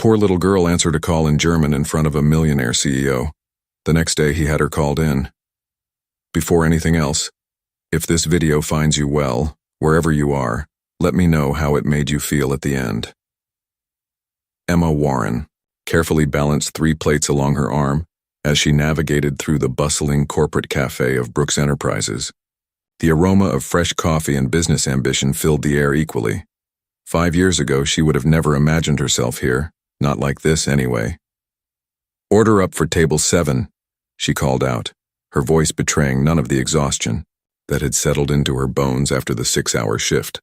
poor little girl answered a call in German in front of a millionaire CEO. The next day he had her called in. Before anything else, if this video finds you well, wherever you are, let me know how it made you feel at the end. Emma Warren carefully balanced 3 plates along her arm as she navigated through the bustling corporate cafe of Brooks Enterprises. The aroma of fresh coffee and business ambition filled the air equally. 5 years ago, she would have never imagined herself here, not like this anyway. "Order up for table 7, she called out, her voice betraying none of the exhaustion that had settled into her bones after the 6-hour shift.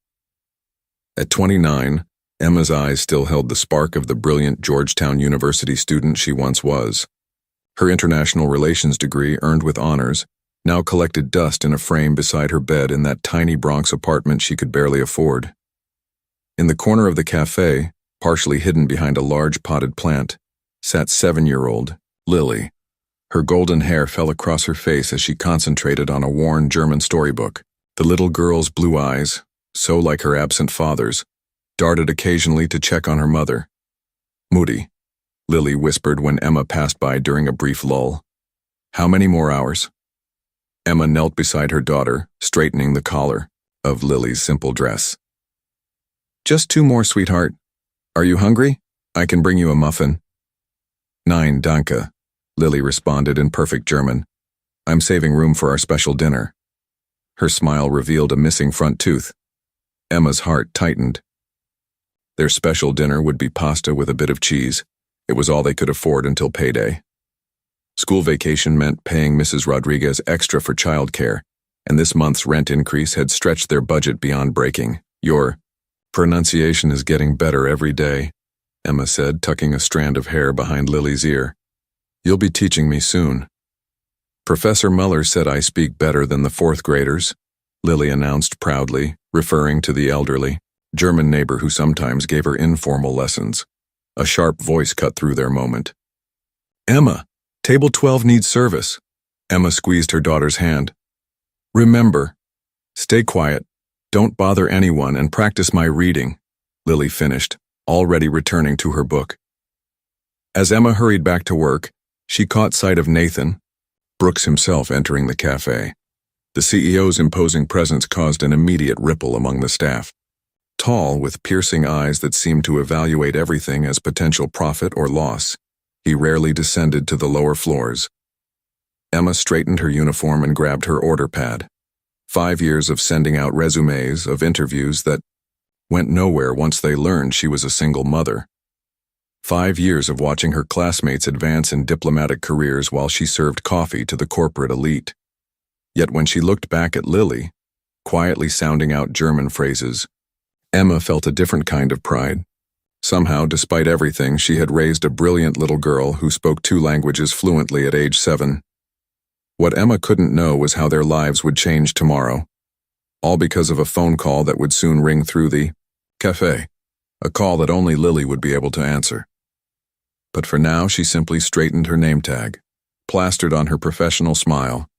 At 29, Emma's eyes still held the spark of the brilliant Georgetown University student she once was. Her international relations degree, earned with honors, now collected dust in a frame beside her bed in that tiny Bronx apartment she could barely afford. In the corner of the cafe, partially hidden behind a large potted plant, sat 7-year-old Lily. Her golden hair fell across her face as she concentrated on a worn German storybook. The little girl's blue eyes, so like her absent father's, darted occasionally to check on her mother. "Moody," Lily whispered when Emma passed by during a brief lull. "How many more hours?" Emma knelt beside her daughter, straightening the collar of Lily's simple dress. "Just 2 more, sweetheart. Are you hungry? I can bring you a muffin." "Nein, danke," Lily responded in perfect German. "I'm saving room for our special dinner." Her smile revealed a missing front tooth. Emma's heart tightened. Their special dinner would be pasta with a bit of cheese. It was all they could afford until payday. School vacation meant paying Mrs. Rodriguez extra for childcare, and this month's rent increase had stretched their budget beyond breaking. "Your pronunciation is getting better every day," Emma said, tucking a strand of hair behind Lily's ear. "You'll be teaching me soon." "Professor Muller said I speak better than the 4th graders," Lily announced proudly, referring to the elderly German neighbor who sometimes gave her informal lessons. A sharp voice cut through their moment. "Emma, table 12 needs service." Emma squeezed her daughter's hand. "Remember, stay quiet, don't bother anyone, and practice my reading," Lily finished, already returning to her book. As Emma hurried back to work, she caught sight of Nathan, Brooks himself, entering the cafe. The CEO's imposing presence caused an immediate ripple among the staff. Tall, with piercing eyes that seemed to evaluate everything as potential profit or loss, he rarely descended to the lower floors. Emma straightened her uniform and grabbed her order pad. 5 years of sending out resumes, of interviews that went nowhere once they learned she was a single mother. 5 years of watching her classmates advance in diplomatic careers while she served coffee to the corporate elite. Yet when she looked back at Lily, quietly sounding out German phrases, Emma felt a different kind of pride. Somehow, despite everything, she had raised a brilliant little girl who spoke 2 languages fluently at age 7. What Emma couldn't know was how their lives would change tomorrow. All because of a phone call that would soon ring through the cafe, a call that only Lily would be able to answer. But for now, she simply straightened her name tag, plastered on her professional smile,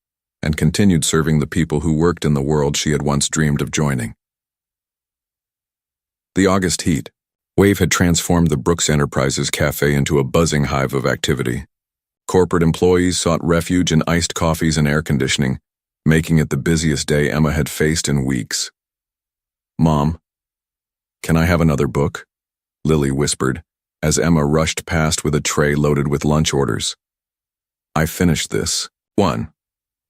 and continued serving the people who worked in the world she had once dreamed of joining. The August heat wave had transformed the Brooks Enterprises cafe into a buzzing hive of activity. Corporate employees sought refuge in iced coffees and air conditioning, making it the busiest day Emma had faced in weeks. "Mom, can I have another book?" Lily whispered, as Emma rushed past with a tray loaded with lunch orders. "I finished this one."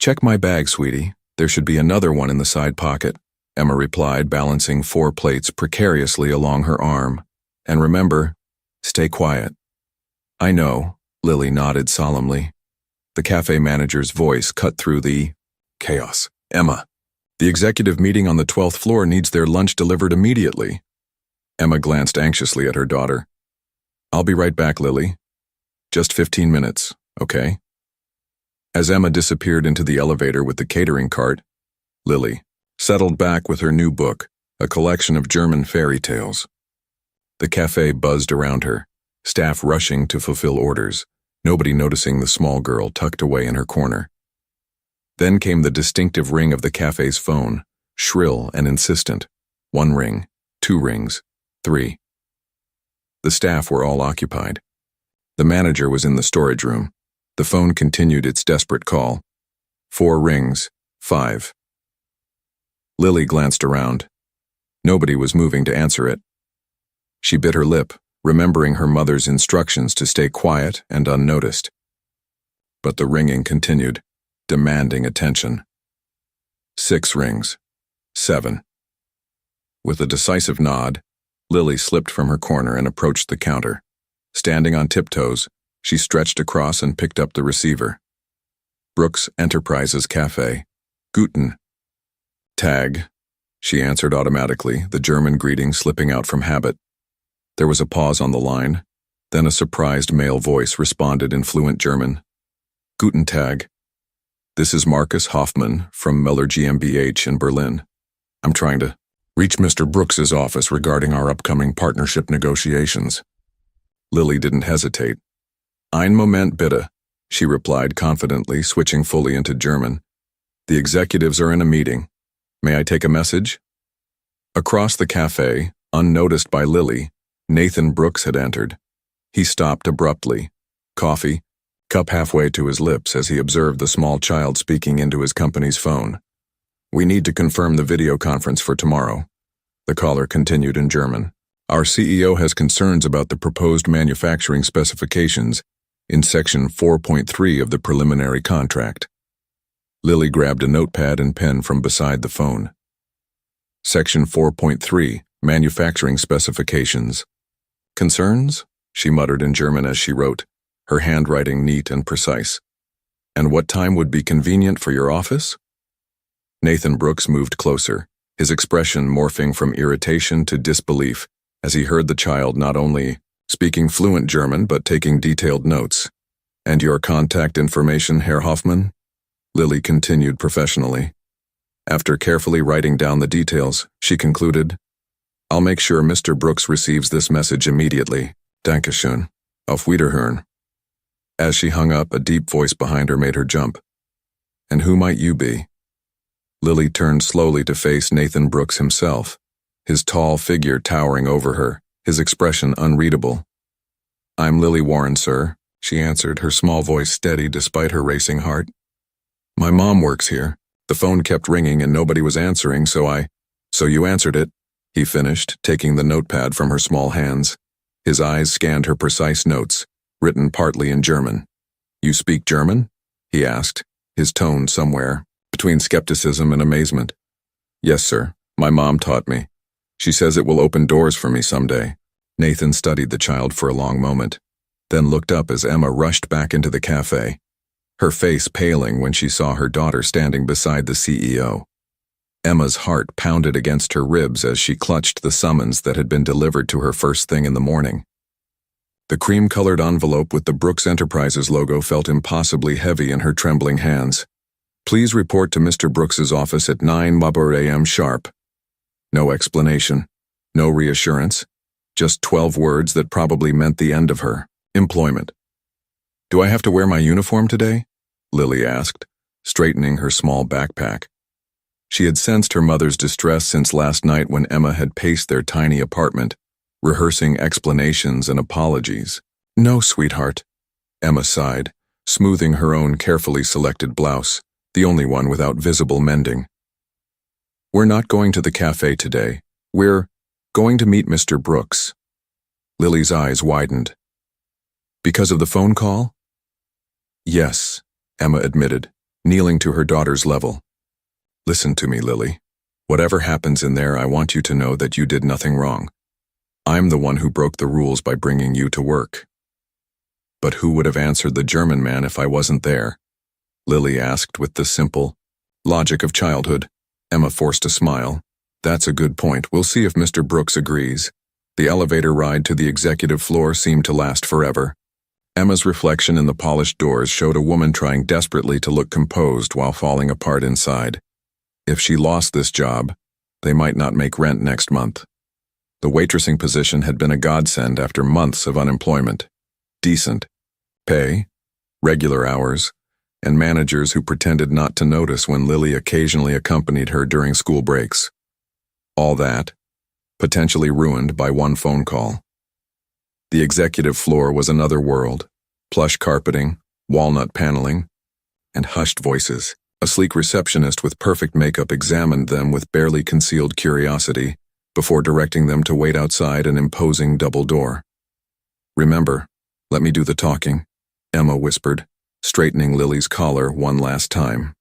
"Check my bag, sweetie. There should be another one in the side pocket," Emma replied, balancing 4 plates precariously along her arm. "And remember, stay quiet." "I know," Lily nodded solemnly. The cafe manager's voice cut through the chaos. "Emma, the executive meeting on the 12th floor needs their lunch delivered immediately." Emma glanced anxiously at her daughter. "I'll be right back, Lily. Just 15 minutes, okay?" As Emma disappeared into the elevator with the catering cart, Lily settled back with her new book, a collection of German fairy tales. The cafe buzzed around her, staff rushing to fulfill orders, nobody noticing the small girl tucked away in her corner. Then came the distinctive ring of the cafe's phone, shrill and insistent. 1 ring, 2 rings, 3. The staff were all occupied. The manager was in the storage room. The phone continued its desperate call. 4 rings, 5. Lily glanced around. Nobody was moving to answer it. She bit her lip, remembering her mother's instructions to stay quiet and unnoticed. But the ringing continued, demanding attention. 6 rings, 7. With a decisive nod, Lily slipped from her corner and approached the counter. Standing on tiptoes, she stretched across and picked up the receiver. Brooks Enterprises Cafe. Guten Tag, she answered automatically, the German greeting slipping out from habit. There was a pause on the line, then a surprised male voice responded in fluent German. Guten Tag. This is Marcus Hoffman from Miller GmbH in Berlin. I'm trying to reach Mr. Brooks's office regarding our upcoming partnership negotiations. Lily didn't hesitate. Ein Moment bitte, she replied confidently, switching fully into German. The executives are in a meeting. May I take a message? Across the cafe, unnoticed by Lily, Nathan Brooks had entered. He stopped abruptly, coffee, cup halfway to his lips as he observed the small child speaking into his company's phone. We need to confirm the video conference for tomorrow. The caller continued in German. Our CEO has concerns about the proposed manufacturing specifications in Section 4.3 of the preliminary contract. Lily grabbed a notepad and pen from beside the phone. Section 4.3, Manufacturing Specifications. Concerns? She muttered in German as she wrote, her handwriting neat and precise. And what time would be convenient for your office? Nathan Brooks moved closer, his expression morphing from irritation to disbelief as he heard the child not only speaking fluent German but taking detailed notes. And your contact information, Herr Hoffman? Lily continued professionally. After carefully writing down the details, she concluded, I'll make sure Mr. Brooks receives this message immediately. Dankeschön. Auf Wiederhören. As she hung up, a deep voice behind her made her jump. And who might you be? Lily turned slowly to face Nathan Brooks himself, his tall figure towering over her, his expression unreadable. I'm Lily Warren, sir, she answered, her small voice steady despite her racing heart. My mom works here. The phone kept ringing and nobody was answering, so you answered it, he finished, taking the notepad from her small hands. His eyes scanned her precise notes, written partly in German. You speak German? He asked, his tone somewhere between skepticism and amazement. Yes, sir. My mom taught me. She says it will open doors for me someday. Nathan studied the child for a long moment, then looked up as Emma rushed back into the cafe, her face paling when she saw her daughter standing beside the CEO. Emma's heart pounded against her ribs as she clutched the summons that had been delivered to her first thing in the morning. The cream-colored envelope with the Brooks Enterprises logo felt impossibly heavy in her trembling hands. Please report to Mr. Brooks's office at 9 a.m. sharp. No explanation, no reassurance, just 12 words that probably meant the end of her employment. Do I have to wear my uniform today? Lily asked, straightening her small backpack. She had sensed her mother's distress since last night when Emma had paced their tiny apartment, rehearsing explanations and apologies. No, sweetheart, Emma sighed, smoothing her own carefully selected blouse, the only one without visible mending. We're not going to the cafe today. We're going to meet Mr. Brooks. Lily's eyes widened. Because of the phone call? Yes, Emma admitted, kneeling to her daughter's level. Listen to me, Lily. Whatever happens in there, I want you to know that you did nothing wrong. I'm the one who broke the rules by bringing you to work. But who would have answered the German man if I wasn't there? Lily asked with the simple logic of childhood. Emma forced a smile. That's a good point. We'll see if Mr. Brooks agrees. The elevator ride to the executive floor seemed to last forever. Emma's reflection in the polished doors showed a woman trying desperately to look composed while falling apart inside. If she lost this job, they might not make rent next month. The waitressing position had been a godsend after months of unemployment. Decent pay, regular hours, and managers who pretended not to notice when Lily occasionally accompanied her during school breaks. All that, potentially ruined by one phone call. The executive floor was another world. Plush carpeting, walnut paneling, and hushed voices. A sleek receptionist with perfect makeup examined them with barely concealed curiosity before directing them to wait outside an imposing double door. "Remember, let me do the talking," Emma whispered, straightening Lily's collar one last time.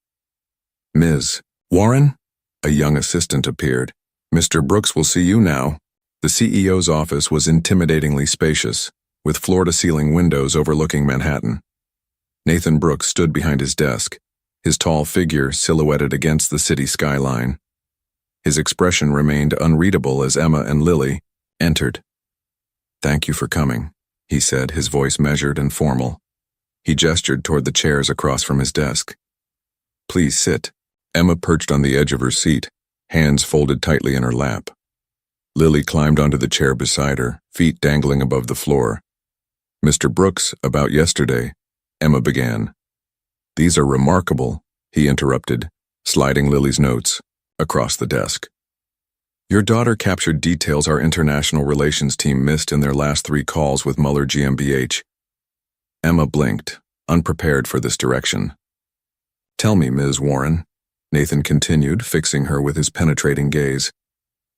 "Ms. Warren?" A young assistant appeared. "Mr. Brooks will see you now." The CEO's office was intimidatingly spacious, with floor-to-ceiling windows overlooking Manhattan. Nathan Brooks stood behind his desk, his tall figure silhouetted against the city skyline. His expression remained unreadable as Emma and Lily entered. "Thank you for coming," he said, his voice measured and formal. He gestured toward the chairs across from his desk. "Please sit." Emma perched on the edge of her seat, hands folded tightly in her lap. Lily climbed onto the chair beside her, feet dangling above the floor. "Mr. Brooks, about yesterday," Emma began. "These are remarkable," he interrupted, sliding Lily's notes across the desk. "Your daughter captured details our international relations team missed in their last 3 calls with Mueller GmbH. Emma blinked, unprepared for this direction. "Tell me, Ms. Warren," Nathan continued, fixing her with his penetrating gaze.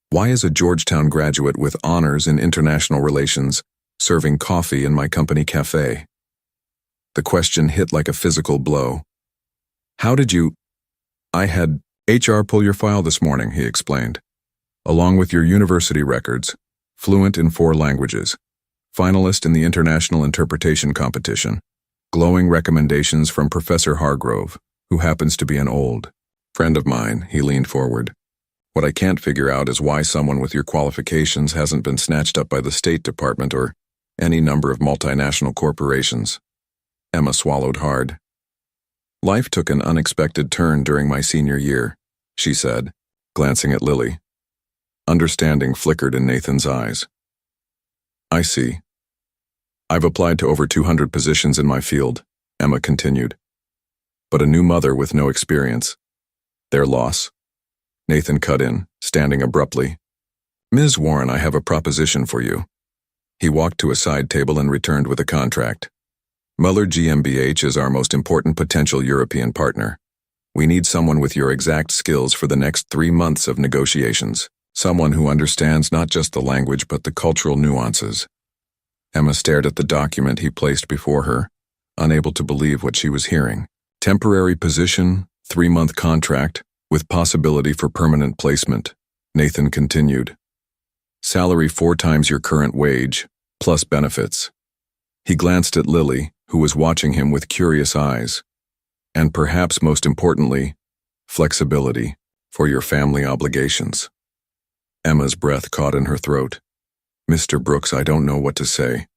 "Why is a Georgetown graduate with honors in international relations serving coffee in my company cafe?" The question hit like a physical blow. "How did you—" "I had HR pull your file this morning," he explained. "Along with your university records, fluent in 4 languages, finalist in the International Interpretation Competition, glowing recommendations from Professor Hargrove, who happens to be an old friend of mine." He leaned forward. "What I can't figure out is why someone with your qualifications hasn't been snatched up by the State Department or any number of multinational corporations." Emma swallowed hard. "Life took an unexpected turn during my senior year," she said, glancing at Lily. Understanding flickered in Nathan's eyes. "I see. I've applied to over 200 positions in my field," Emma continued. "But a new mother with no experience. Their loss." Nathan cut in, standing abruptly. "Ms. Warren, I have a proposition for you." He walked to a side table and returned with a contract. "Mueller GmbH is our most important potential European partner. We need someone with your exact skills for the next 3 months of negotiations. Someone who understands not just the language but the cultural nuances." Emma stared at the document he placed before her, unable to believe what she was hearing. "Temporary position, 3-month contract, with possibility for permanent placement," Nathan continued. "Salary 4 times your current wage, plus benefits." He glanced at Lily, who was watching him with curious eyes. "And perhaps most importantly, flexibility for your family obligations." Emma's breath caught in her throat. "Mr. Brooks, I don't know what to say."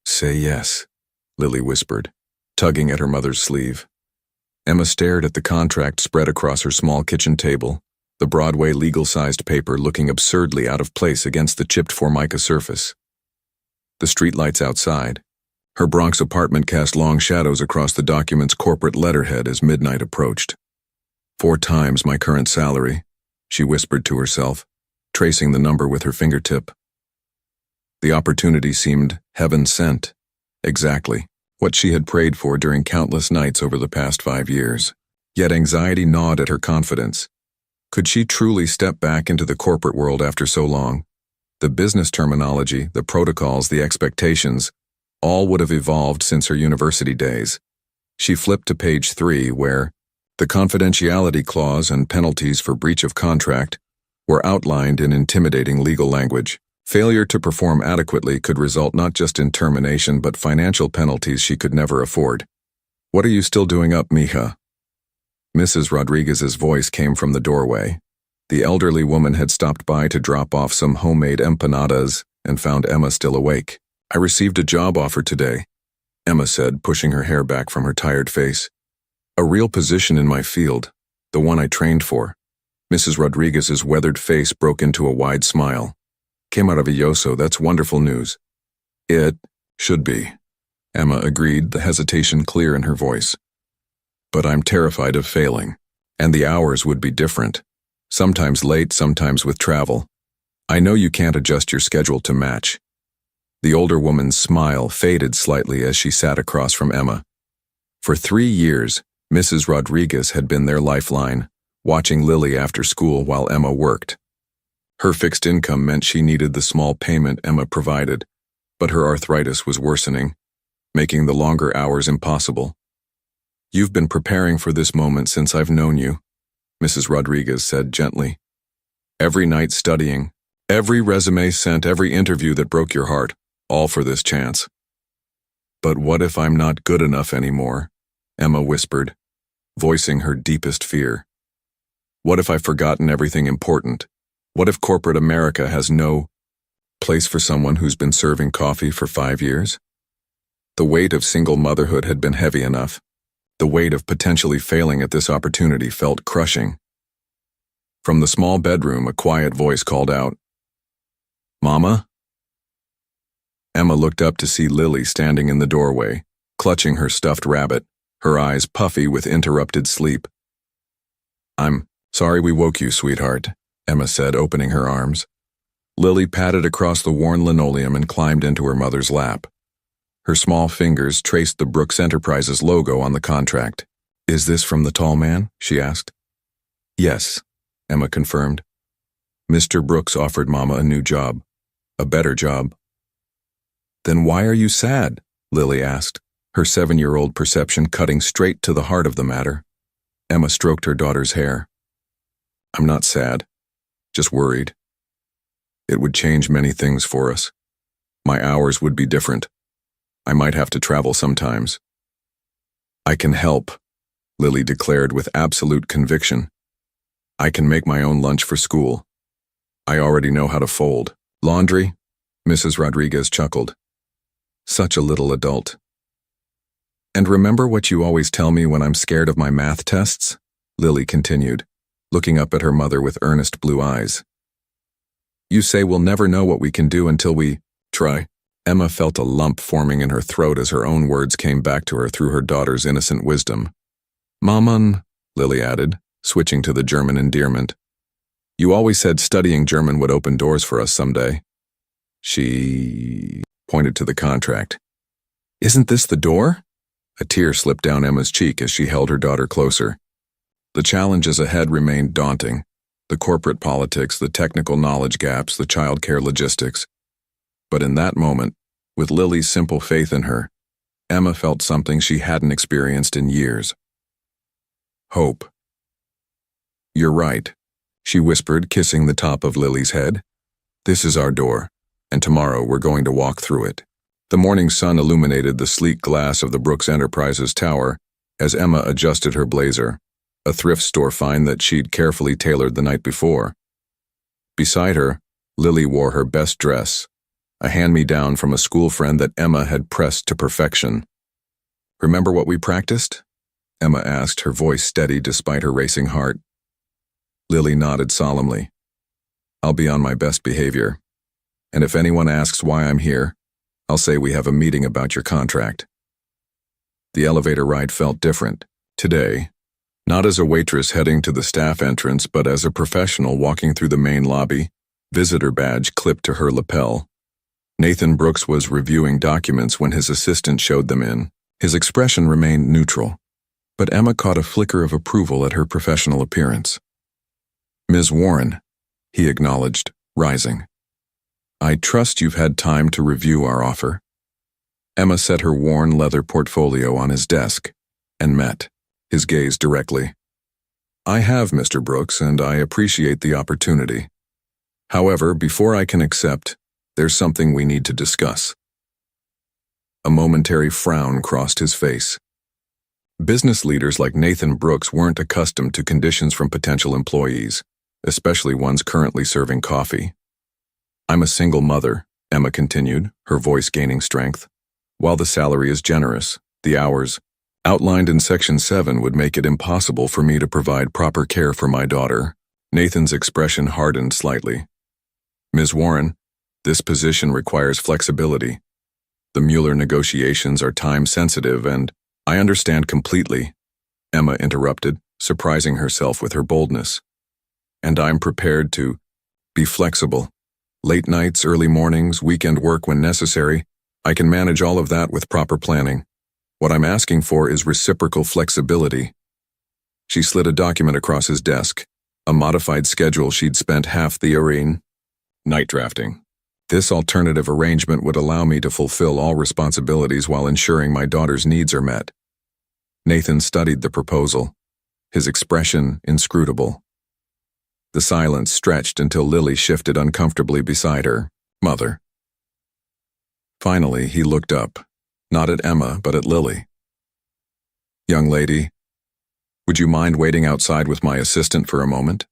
"Say yes," Lily whispered, tugging at her mother's sleeve. Emma stared at the contract spread across her small kitchen table, the Broadway legal-sized paper looking absurdly out of place against the chipped Formica surface. The streetlights outside, her Bronx apartment cast long shadows across the document's corporate letterhead as midnight approached. 4 times my current salary," she whispered to herself, tracing the number with her fingertip. The opportunity seemed heaven-sent, exactly what she had prayed for during countless nights over the past 5 years. Yet anxiety gnawed at her confidence. Could she truly step back into the corporate world after so long? The business terminology, the protocols, the expectations, all would have evolved since her university days. She flipped to page 3, where the confidentiality clause and penalties for breach of contract were outlined in intimidating legal language. Failure to perform adequately could result not just in termination but financial penalties she could never afford. "What are you still doing up, mija?" Mrs. Rodriguez's voice came from the doorway. The elderly woman had stopped by to drop off some homemade empanadas and found Emma still awake. "I received a job offer today," Emma said, pushing her hair back from her tired face. "A real position in my field, the one I trained for." Mrs. Rodriguez's weathered face broke into a wide smile. "Came out of a Yoso, that's wonderful news." "It should be," Emma agreed, the hesitation clear in her voice. "But I'm terrified of failing. And the hours would be different. Sometimes late, sometimes with travel. I know you can't adjust your schedule to match." The older woman's smile faded slightly as she sat across from Emma. For 3 years, Mrs. Rodriguez had been their lifeline, watching Lily after school while Emma worked. Her fixed income meant she needed the small payment Emma provided, but her arthritis was worsening, making the longer hours impossible. "You've been preparing for this moment since I've known you," Mrs. Rodriguez said gently. "Every night studying, every resume sent, every interview that broke your heart, all for this chance." "But what if I'm not good enough anymore?" Emma whispered, voicing her deepest fear. "What if I've forgotten everything important? What if corporate America has no place for someone who's been serving coffee for 5 years?" The weight of single motherhood had been heavy enough. The weight of potentially failing at this opportunity felt crushing. From the small bedroom, a quiet voice called out, "Mama?" Emma looked up to see Lily standing in the doorway, clutching her stuffed rabbit, her eyes puffy with interrupted sleep. "I'm sorry we woke you, sweetheart," Emma said, opening her arms. Lily padded across the worn linoleum and climbed into her mother's lap. Her small fingers traced the Brooks Enterprises logo on the contract. "Is this from the tall man?" she asked. "Yes," Emma confirmed. "Mr. Brooks offered Mama a new job. A better job." "Then why are you sad?" Lily asked, her 7-year-old perception cutting straight to the heart of the matter. Emma stroked her daughter's hair. "I'm not sad, just worried. It would change many things for us. My hours would be different. I might have to travel sometimes." "I can help," Lily declared with absolute conviction. "I can make my own lunch for school. I already know how to fold laundry." Mrs. Rodriguez chuckled. "Such a little adult." "And remember what you always tell me when I'm scared of my math tests?" Lily continued, looking up at her mother with earnest blue eyes. "You say we'll never know what we can do until we try." Emma felt a lump forming in her throat as her own words came back to her through her daughter's innocent wisdom. "Maman," Lily added, switching to the German endearment. "You always said studying German would open doors for us someday." She pointed to the contract. "Isn't this the door?" A tear slipped down Emma's cheek as she held her daughter closer. The challenges ahead remained daunting. The corporate politics, the technical knowledge gaps, the childcare logistics. But in that moment, with Lily's simple faith in her, Emma felt something she hadn't experienced in years. Hope. "You're right," she whispered, kissing the top of Lily's head. "This is our door, and tomorrow we're going to walk through it." The morning sun illuminated the sleek glass of the Brooks Enterprises tower as Emma adjusted her blazer, a thrift store find that she'd carefully tailored the night before. Beside her, Lily wore her best dress, a hand-me-down from a school friend that Emma had pressed to perfection. "Remember what we practiced?" Emma asked, her voice steady despite her racing heart. Lily nodded solemnly. "I'll be on my best behavior. And if anyone asks why I'm here, I'll say we have a meeting about your contract." The elevator ride felt different, today, not as a waitress heading to the staff entrance, but as a professional walking through the main lobby, visitor badge clipped to her lapel. Nathan Brooks was reviewing documents when his assistant showed them in. His expression remained neutral, but Emma caught a flicker of approval at her professional appearance. "Ms. Warren," he acknowledged, rising. "I trust you've had time to review our offer." Emma set her worn leather portfolio on his desk and met his gaze directly. "I have, Mr. Brooks, and I appreciate the opportunity. However, before I can accept, there's something we need to discuss." A momentary frown crossed his face. Business leaders like Nathan Brooks weren't accustomed to conditions from potential employees, especially ones currently serving coffee. "I'm a single mother," Emma continued, her voice gaining strength. "While the salary is generous, the hours outlined in Section 7 would make it impossible for me to provide proper care for my daughter." Nathan's expression hardened slightly. "Ms. Warren, this position requires flexibility. The Mueller negotiations are time-sensitive and—" "I understand completely," Emma interrupted, surprising herself with her boldness. "And I'm prepared to be flexible. Late nights, early mornings, weekend work when necessary. I can manage all of that with proper planning. What I'm asking for is reciprocal flexibility. She slid a document across his desk, a modified schedule she'd spent half the night drafting. This alternative arrangement would allow me to fulfill all responsibilities while ensuring my daughter's needs are met. Nathan studied the proposal, his expression inscrutable. The silence stretched until Lily shifted uncomfortably beside her mother. Finally, he looked up, not at Emma, but at Lily. "Young lady, would you mind waiting outside with my assistant for a moment?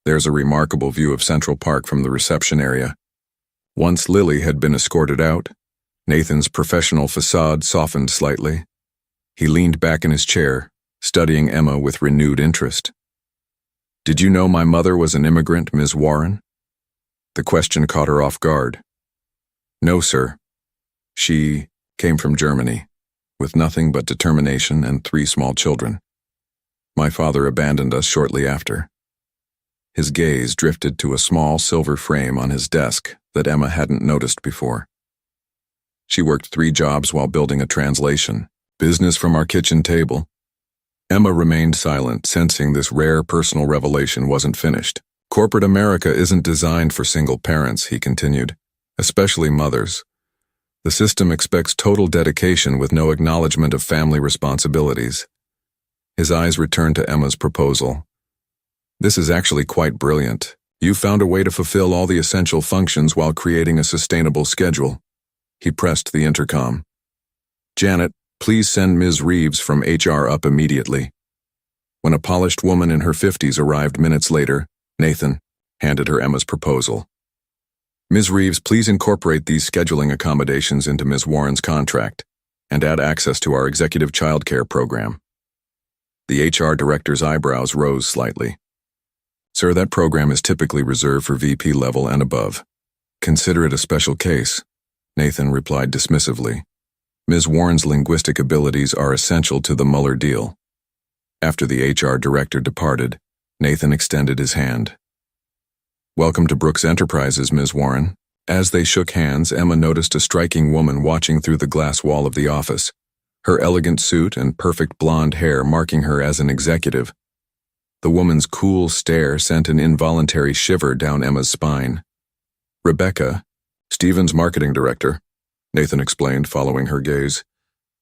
There's a remarkable view of Central Park from the reception area." Once Lily had been escorted out, Nathan's professional facade softened slightly. He leaned back in his chair, studying Emma with renewed interest. "Did you know my mother was an immigrant, Ms. Warren?" The question caught her off guard. "No, sir. She came from Germany, with nothing but determination and 3 small children. My father abandoned us shortly after." His gaze drifted to a small silver frame on his desk that Emma hadn't noticed before. She worked 3 jobs while building a translation, business from our kitchen table. Emma remained silent, sensing this rare personal revelation wasn't finished. "Corporate America isn't designed for single parents," he continued, "especially mothers. The system expects total dedication with no acknowledgement of family responsibilities." His eyes returned to Emma's proposal. "This is actually quite brilliant. You found a way to fulfill all the essential functions while creating a sustainable schedule." He pressed the intercom. "Janet, please send Ms. Reeves from HR up immediately." When a polished woman in her 50s arrived minutes later, Nathan handed her Emma's proposal. "Ms. Reeves, please incorporate these scheduling accommodations into Ms. Warren's contract and add access to our executive childcare program." The HR director's eyebrows rose slightly. "Sir, that program is typically reserved for VP level and above. Consider it a special case," Nathan replied dismissively. "Ms. Warren's linguistic abilities are essential to the Mueller deal." After the HR director departed, Nathan extended his hand. "Welcome to Brooks Enterprises, Ms. Warren." As they shook hands, Emma noticed a striking woman watching through the glass wall of the office, her elegant suit and perfect blonde hair marking her as an executive. The woman's cool stare sent an involuntary shiver down Emma's spine. "Rebecca, Stephen's marketing director," Nathan explained, following her gaze.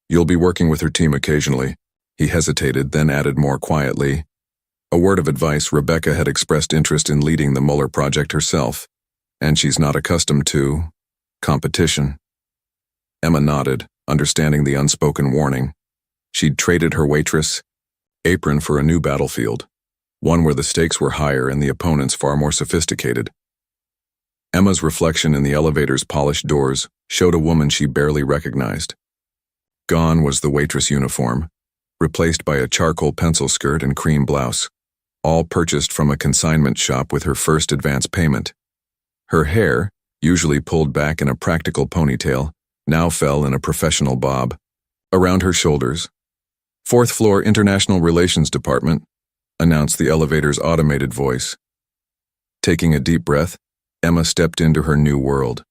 "You'll be working with her team occasionally." He hesitated, then added more quietly, "A word of advice, Rebecca had expressed interest in leading the Mueller project herself, and she's not accustomed to competition." Emma nodded, understanding the unspoken warning. She'd traded her waitress apron for a new battlefield, one where the stakes were higher and the opponents far more sophisticated. Emma's reflection in the elevator's polished doors showed a woman she barely recognized. Gone was the waitress uniform, replaced by a charcoal pencil skirt and cream blouse, all purchased from a consignment shop with her first advance payment. Her hair, usually pulled back in a practical ponytail, now fell in a professional bob. Around her shoulders, "4th floor International Relations Department," announced the elevator's automated voice. Taking a deep breath, Emma stepped into her new world.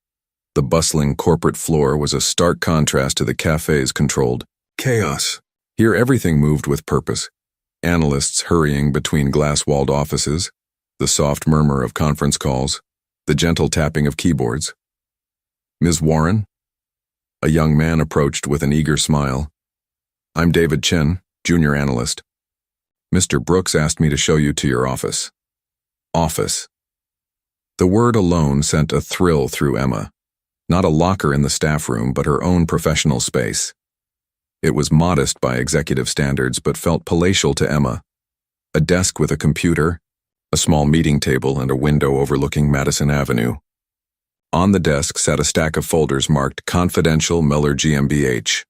The bustling corporate floor was a stark contrast to the cafe's controlled chaos. Here everything moved with purpose. Analysts hurrying between glass-walled offices, the soft murmur of conference calls, the gentle tapping of keyboards. "Ms. Warren?" A young man approached with an eager smile. "I'm David Chen, junior analyst. Mr. Brooks asked me to show you to your office." Office. The word alone sent a thrill through Emma. Not a locker in the staff room, but her own professional space. It was modest by executive standards, but felt palatial to Emma. A desk with a computer, a small meeting table, and a window overlooking Madison Avenue. On the desk sat a stack of folders marked Confidential Mueller GmbH.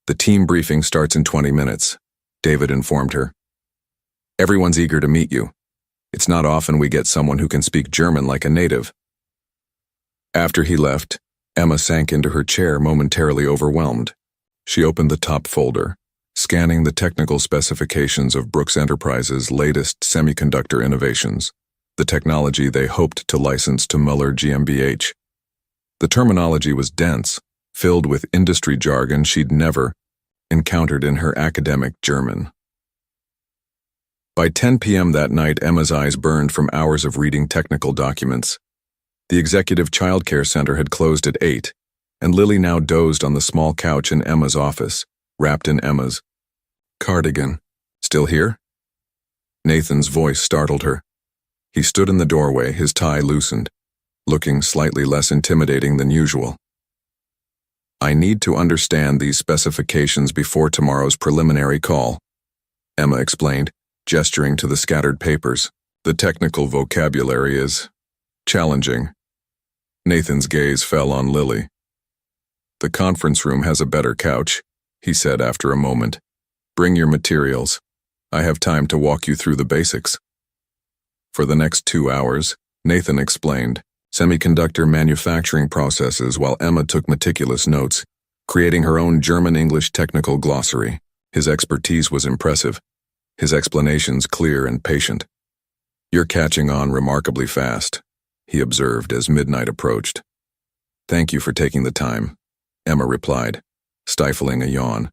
"The team briefing starts in 20 minutes, David informed her. "Everyone's eager to meet you. It's not often we get someone who can speak German like a native." After he left, Emma sank into her chair, momentarily overwhelmed. She opened the top folder, scanning the technical specifications of Brooks Enterprises' latest semiconductor innovations. the technology they hoped to license to Muller GmbH. The terminology was dense, filled with industry jargon she'd never encountered in her academic German. By 10 p.m. that night, Emma's eyes burned from hours of reading technical documents. The executive childcare center had closed at 8, and Lily now dozed on the small couch in Emma's office, wrapped in Emma's cardigan. Still here? Nathan's voice startled her. He stood in the doorway, his tie loosened, looking slightly less intimidating than usual. I need to understand these specifications before tomorrow's preliminary call, Emma explained, gesturing to the scattered papers. The technical vocabulary is challenging. Nathan's gaze fell on Lily. The conference room has a better couch, he said after a moment. Bring your materials. I have time to walk you through the basics. For the next 2 hours, Nathan explained semiconductor manufacturing processes while Emma took meticulous notes, creating her own German-English technical glossary. His expertise was impressive, his explanations clear and patient. You're catching on remarkably fast, he observed as midnight approached. Thank you for taking the time, Emma replied, stifling a yawn.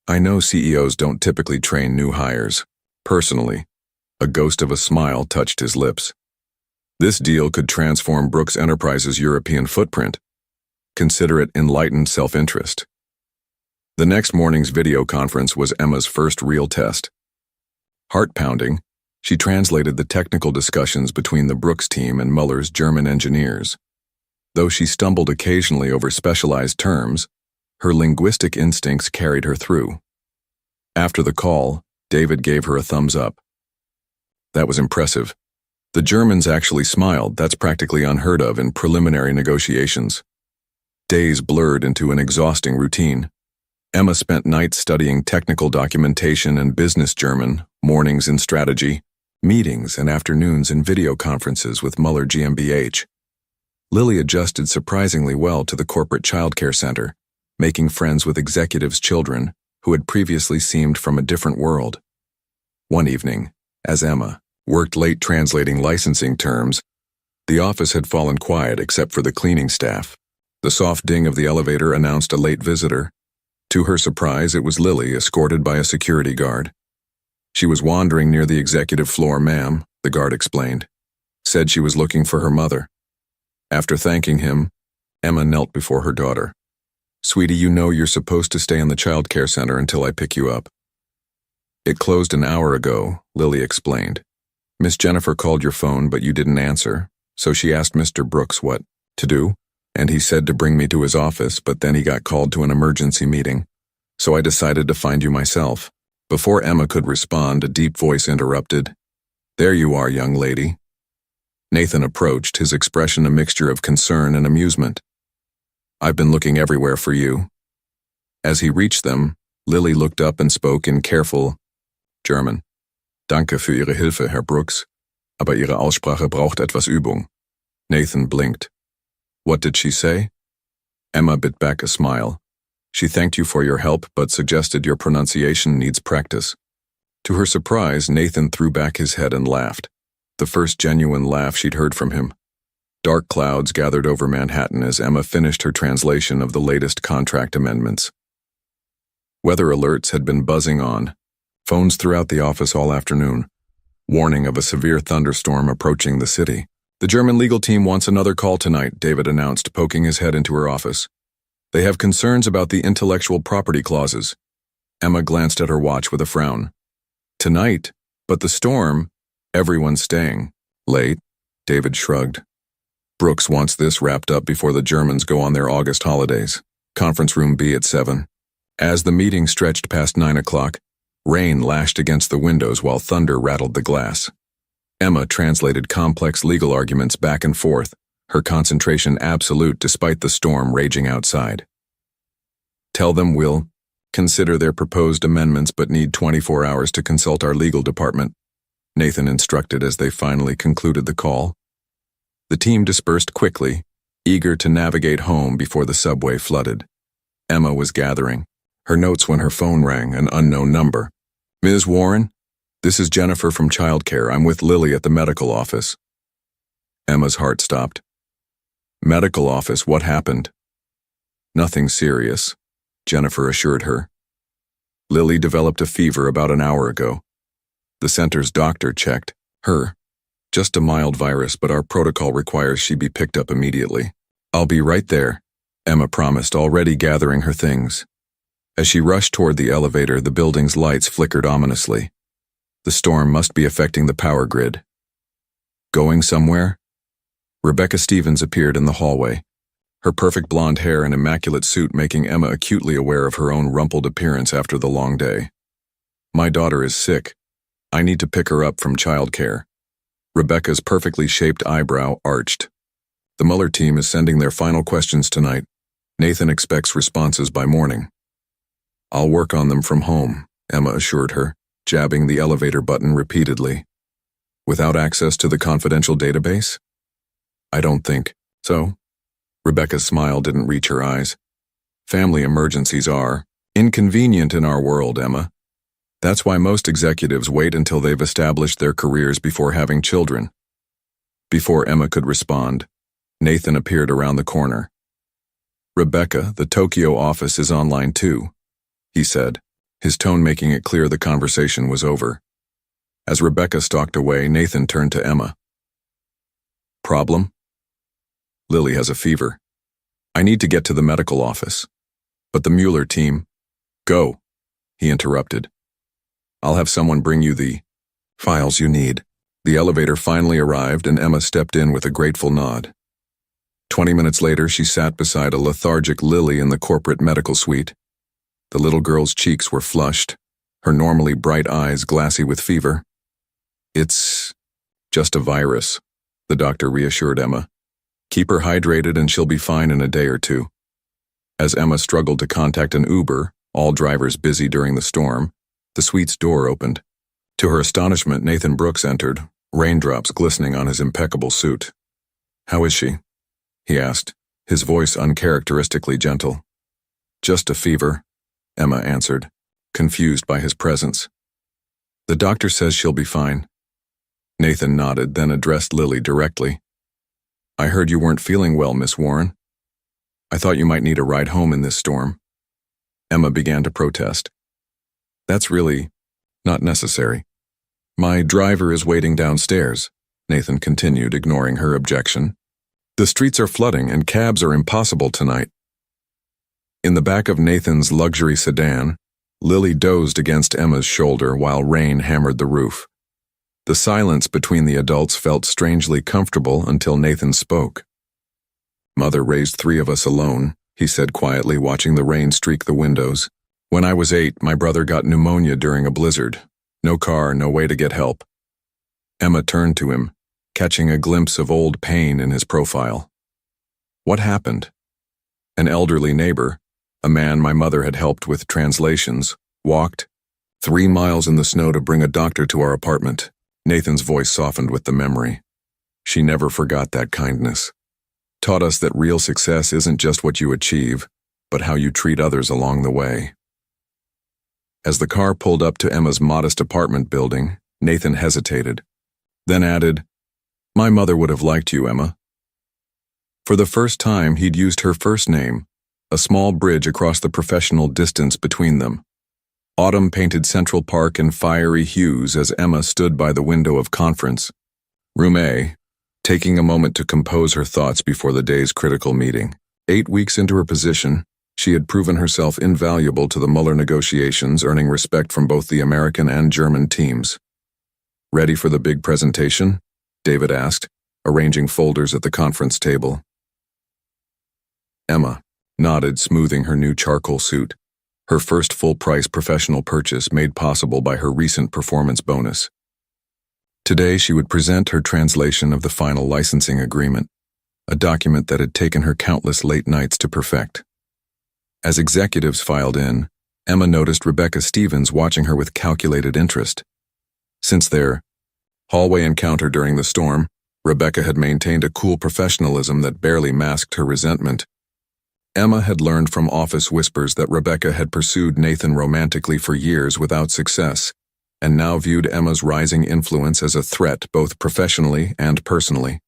I know CEOs don't typically train new hires. Personally, a ghost of a smile touched his lips. This deal could transform Brooks Enterprises' European footprint. Consider it enlightened self-interest. The next morning's video conference was Emma's first real test. Heart-pounding, she translated the technical discussions between the Brooks team and Muller's German engineers. Though she stumbled occasionally over specialized terms, her linguistic instincts carried her through. After the call, David gave her a thumbs up. That was impressive. The Germans actually smiled. That's practically unheard of in preliminary negotiations. Days blurred into an exhausting routine. Emma spent nights studying technical documentation and business German, mornings in strategy, meetings and afternoons in video conferences with Muller GmbH. Lily adjusted surprisingly well to the corporate childcare center, making friends with executives' children who had previously seemed from a different world. One evening, as Emma worked late translating licensing terms, the office had fallen quiet except for the cleaning staff. The soft ding of the elevator announced a late visitor. To her surprise, it was Lily, escorted by a security guard. She was wandering near the executive floor, ma'am, the guard explained. Said she was looking for her mother. After thanking him, Emma knelt before her daughter. Sweetie, you know you're supposed to stay in the child care center until I pick you up. It closed an hour ago, Lily explained. Miss Jennifer called your phone, but you didn't answer, so she asked Mr. Brooks what to do, and he said to bring me to his office, but then he got called to an emergency meeting, so I decided to find you myself. Before Emma could respond, a deep voice interrupted. There you are, young lady. Nathan approached, his expression a mixture of concern and amusement. I've been looking everywhere for you. As he reached them, Lily looked up and spoke in careful German. Danke für Ihre Hilfe, Herr Brooks, aber Ihre Aussprache braucht etwas Übung. Nathan blinked. What did she say? Emma bit back a smile. She thanked you for your help, but suggested your pronunciation needs practice. To her surprise, Nathan threw back his head and laughed, the first genuine laugh she'd heard from him. Dark clouds gathered over Manhattan as Emma finished her translation of the latest contract amendments. Weather alerts had been buzzing on, phones throughout the office all afternoon, warning of a severe thunderstorm approaching the city. The German legal team wants another call tonight, David announced, poking his head into her office. They have concerns about the intellectual property clauses. Emma glanced at her watch with a frown. Tonight? But the storm? Everyone's staying. Late? David shrugged. Brooks wants this wrapped up before the Germans go on their August holidays. Conference room B at 7. As the meeting stretched past 9 o'clock, rain lashed against the windows while thunder rattled the glass. Emma translated complex legal arguments back and forth, her concentration absolute despite the storm raging outside. Tell them we'll consider their proposed amendments but need 24 hours to consult our legal department, Nathan instructed as they finally concluded the call. The team dispersed quickly, eager to navigate home before the subway flooded. Emma was gathering her notes when her phone rang, an unknown number. Ms. Warren? This is Jennifer from childcare. I'm with Lily at the medical office. Emma's heart stopped. Medical office, what happened? Nothing serious, Jennifer assured her. Lily developed a fever about an hour ago. The center's doctor checked her. Just a mild virus, but our protocol requires she be picked up immediately. I'll be right there, Emma promised, already gathering her things. As she rushed toward the elevator, the building's lights flickered ominously. The storm must be affecting the power grid. Going somewhere? Rebecca Stevens appeared in the hallway, her perfect blonde hair and immaculate suit making Emma acutely aware of her own rumpled appearance after the long day. My daughter is sick. I need to pick her up from childcare. Rebecca's perfectly shaped eyebrow arched. The Mueller team is sending their final questions tonight. Nathan expects responses by morning. I'll work on them from home, Emma assured her, jabbing the elevator button repeatedly. Without access to the confidential database? I don't think so. Rebecca's smile didn't reach her eyes. Family emergencies are inconvenient in our world, Emma. That's why most executives wait until they've established their careers before having children. Before Emma could respond, Nathan appeared around the corner. Rebecca, the Tokyo office is online too, he said, his tone making it clear the conversation was over. As Rebecca stalked away, Nathan turned to Emma. Problem? Lily has a fever. I need to get to the medical office. But the Mueller team... Go, he interrupted. I'll have someone bring you the files you need. The elevator finally arrived and Emma stepped in with a grateful nod. 20 minutes later, she sat beside a lethargic Lily in the corporate medical suite. The little girl's cheeks were flushed, her normally bright eyes glassy with fever. It's just a virus, the doctor reassured Emma. Keep her hydrated and she'll be fine in a day or two. As Emma struggled to contact an Uber, all drivers busy during the storm, the suite's door opened. To her astonishment, Nathan Brooks entered, raindrops glistening on his impeccable suit. How is she? He asked, his voice uncharacteristically gentle. Just a fever, Emma answered, confused by his presence. The doctor says she'll be fine. Nathan nodded, then addressed Lily directly. I heard you weren't feeling well, Miss Warren. I thought you might need a ride home in this storm. Emma began to protest. That's really not necessary. My driver is waiting downstairs, Nathan continued, ignoring her objection. The streets are flooding and cabs are impossible tonight. In the back of Nathan's luxury sedan, Lily dozed against Emma's shoulder while rain hammered the roof. The silence between the adults felt strangely comfortable until Nathan spoke. Mother raised 3 of us alone, he said quietly, watching the rain streak the windows. When I was 8, my brother got pneumonia during a blizzard. No car, no way to get help. Emma turned to him, catching a glimpse of old pain in his profile. What happened? An elderly neighbor, a man my mother had helped with translations, walked 3 miles in the snow to bring a doctor to our apartment. Nathan's voice softened with the memory. She never forgot that kindness. Taught us that real success isn't just what you achieve, but how you treat others along the way. As the car pulled up to Emma's modest apartment building, Nathan hesitated, then added, My mother would have liked you, Emma. For the first time, he'd used her first name, a small bridge across the professional distance between them. Autumn painted Central Park in fiery hues as Emma stood by the window of conference room A, taking a moment to compose her thoughts before the day's critical meeting. 8 weeks into her position, she had proven herself invaluable to the Mueller negotiations, earning respect from both the American and German teams. Ready for the big presentation? David asked, arranging folders at the conference table. Emma nodded, smoothing her new charcoal suit, her first full-price professional purchase made possible by her recent performance bonus. Today she would present her translation of the final licensing agreement, a document that had taken her countless late nights to perfect. As executives filed in, Emma noticed Rebecca Stevens watching her with calculated interest. Since their hallway encounter during the storm, Rebecca had maintained a cool professionalism that barely masked her resentment. Emma had learned from office whispers that Rebecca had pursued Nathan romantically for years without success, and now viewed Emma's rising influence as a threat both professionally and personally.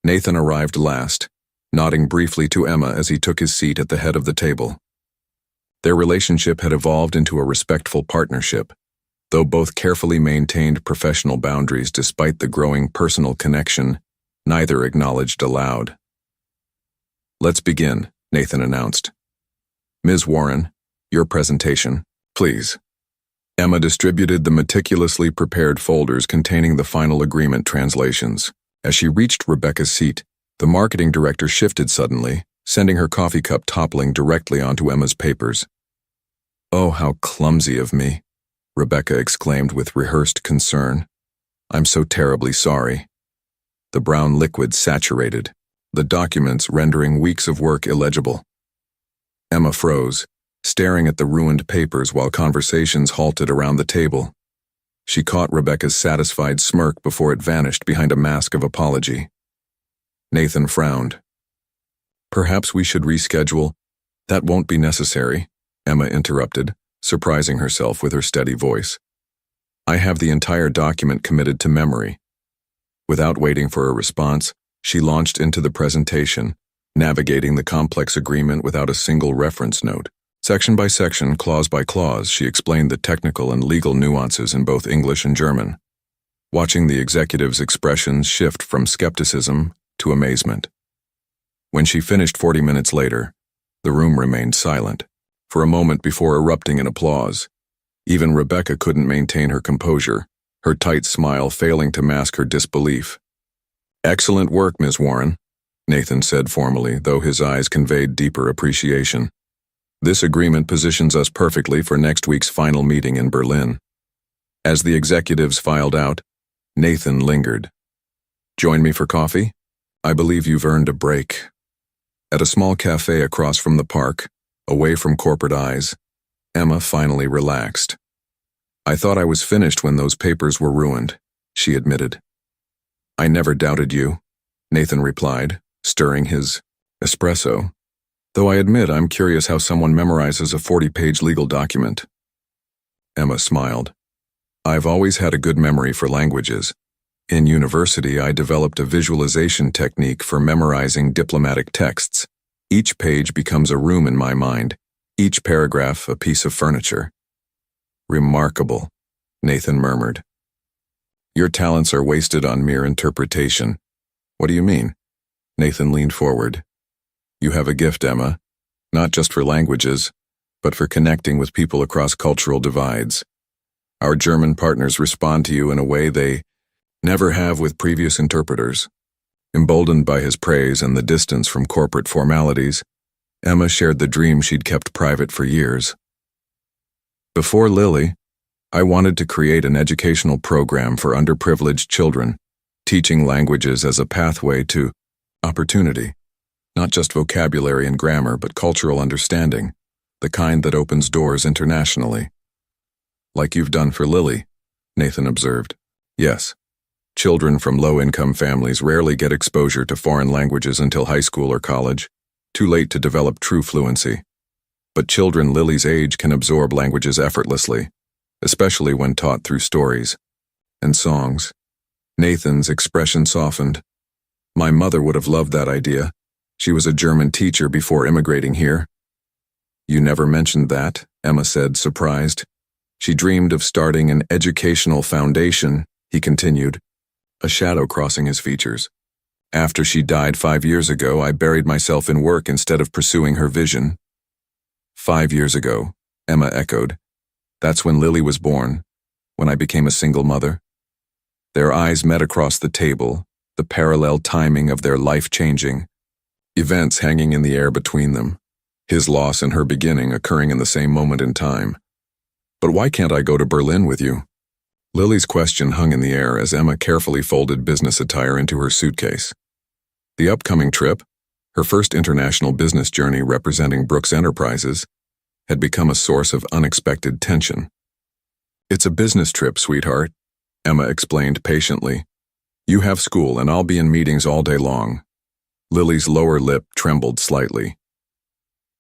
Nathan arrived last, nodding briefly to Emma as he took his seat at the head of the table. Their relationship had evolved into a respectful partnership, though both carefully maintained professional boundaries despite the growing personal connection neither acknowledged aloud. "Let's begin," Nathan announced. "Ms. Warren, your presentation, please." Emma distributed the meticulously prepared folders containing the final agreement translations. As she reached Rebecca's seat, the marketing director shifted suddenly, sending her coffee cup toppling directly onto Emma's papers. "Oh, how clumsy of me," Rebecca exclaimed with rehearsed concern. "I'm so terribly sorry." The brown liquid saturated, the documents rendering weeks of work illegible. Emma froze, staring at the ruined papers while conversations halted around the table. She caught Rebecca's satisfied smirk before it vanished behind a mask of apology. Nathan frowned. "Perhaps we should reschedule." "That won't be necessary," Emma interrupted, surprising herself with her steady voice. "I have the entire document committed to memory." Without waiting for a response, she launched into the presentation, navigating the complex agreement without a single reference note. Section by section, clause by clause, she explained the technical and legal nuances in both English and German, watching the executive's expressions shift from skepticism to amazement. When she finished 40 minutes later, the room remained silent, for a moment before erupting in applause. Even Rebecca couldn't maintain her composure, her tight smile failing to mask her disbelief. "Excellent work, Ms. Warren," Nathan said formally, though his eyes conveyed deeper appreciation. "This agreement positions us perfectly for next week's final meeting in Berlin." As the executives filed out, Nathan lingered. "Join me for coffee? I believe you've earned a break." At a small cafe across from the park, away from corporate eyes, Emma finally relaxed. "I thought I was finished when those papers were ruined," she admitted. "I never doubted you," Nathan replied, stirring his espresso. "Though I admit I'm curious how someone memorizes a 40-page legal document." Emma smiled. "I've always had a good memory for languages. In university, I developed a visualization technique for memorizing diplomatic texts. Each page becomes a room in my mind, each paragraph a piece of furniture." "Remarkable," Nathan murmured. "Your talents are wasted on mere interpretation." "What do you mean?" Nathan leaned forward. "You have a gift, Emma, not just for languages, but for connecting with people across cultural divides. Our German partners respond to you in a way they never have with previous interpreters." Emboldened by his praise and the distance from corporate formalities, Emma shared the dream she'd kept private for years. "Before Lily, I wanted to create an educational program for underprivileged children, teaching languages as a pathway to opportunity, not just vocabulary and grammar, but cultural understanding, the kind that opens doors internationally." "Like you've done for Lily," Nathan observed. "Yes. Children from low-income families rarely get exposure to foreign languages until high school or college, too late to develop true fluency. But children Lily's age can absorb languages effortlessly, especially when taught through stories and songs." Nathan's expression softened. "My mother would have loved that idea. She was a German teacher before immigrating here." "You never mentioned that," Emma said, surprised. "She dreamed of starting an educational foundation," he continued, a shadow crossing his features. "After she died 5 years ago, I buried myself in work instead of pursuing her vision." 5 years ago, Emma echoed. "That's when Lily was born, when I became a single mother." Their eyes met across the table, the parallel timing of their life-changing events hanging in the air between them, his loss and her beginning occurring in the same moment in time. "But why can't I go to Berlin with you?" Lily's question hung in the air as Emma carefully folded business attire into her suitcase. The upcoming trip, her first international business journey representing Brooks Enterprises, had become a source of unexpected tension. "It's a business trip, sweetheart," Emma explained patiently. "You have school and I'll be in meetings all day long." Lily's lower lip trembled slightly.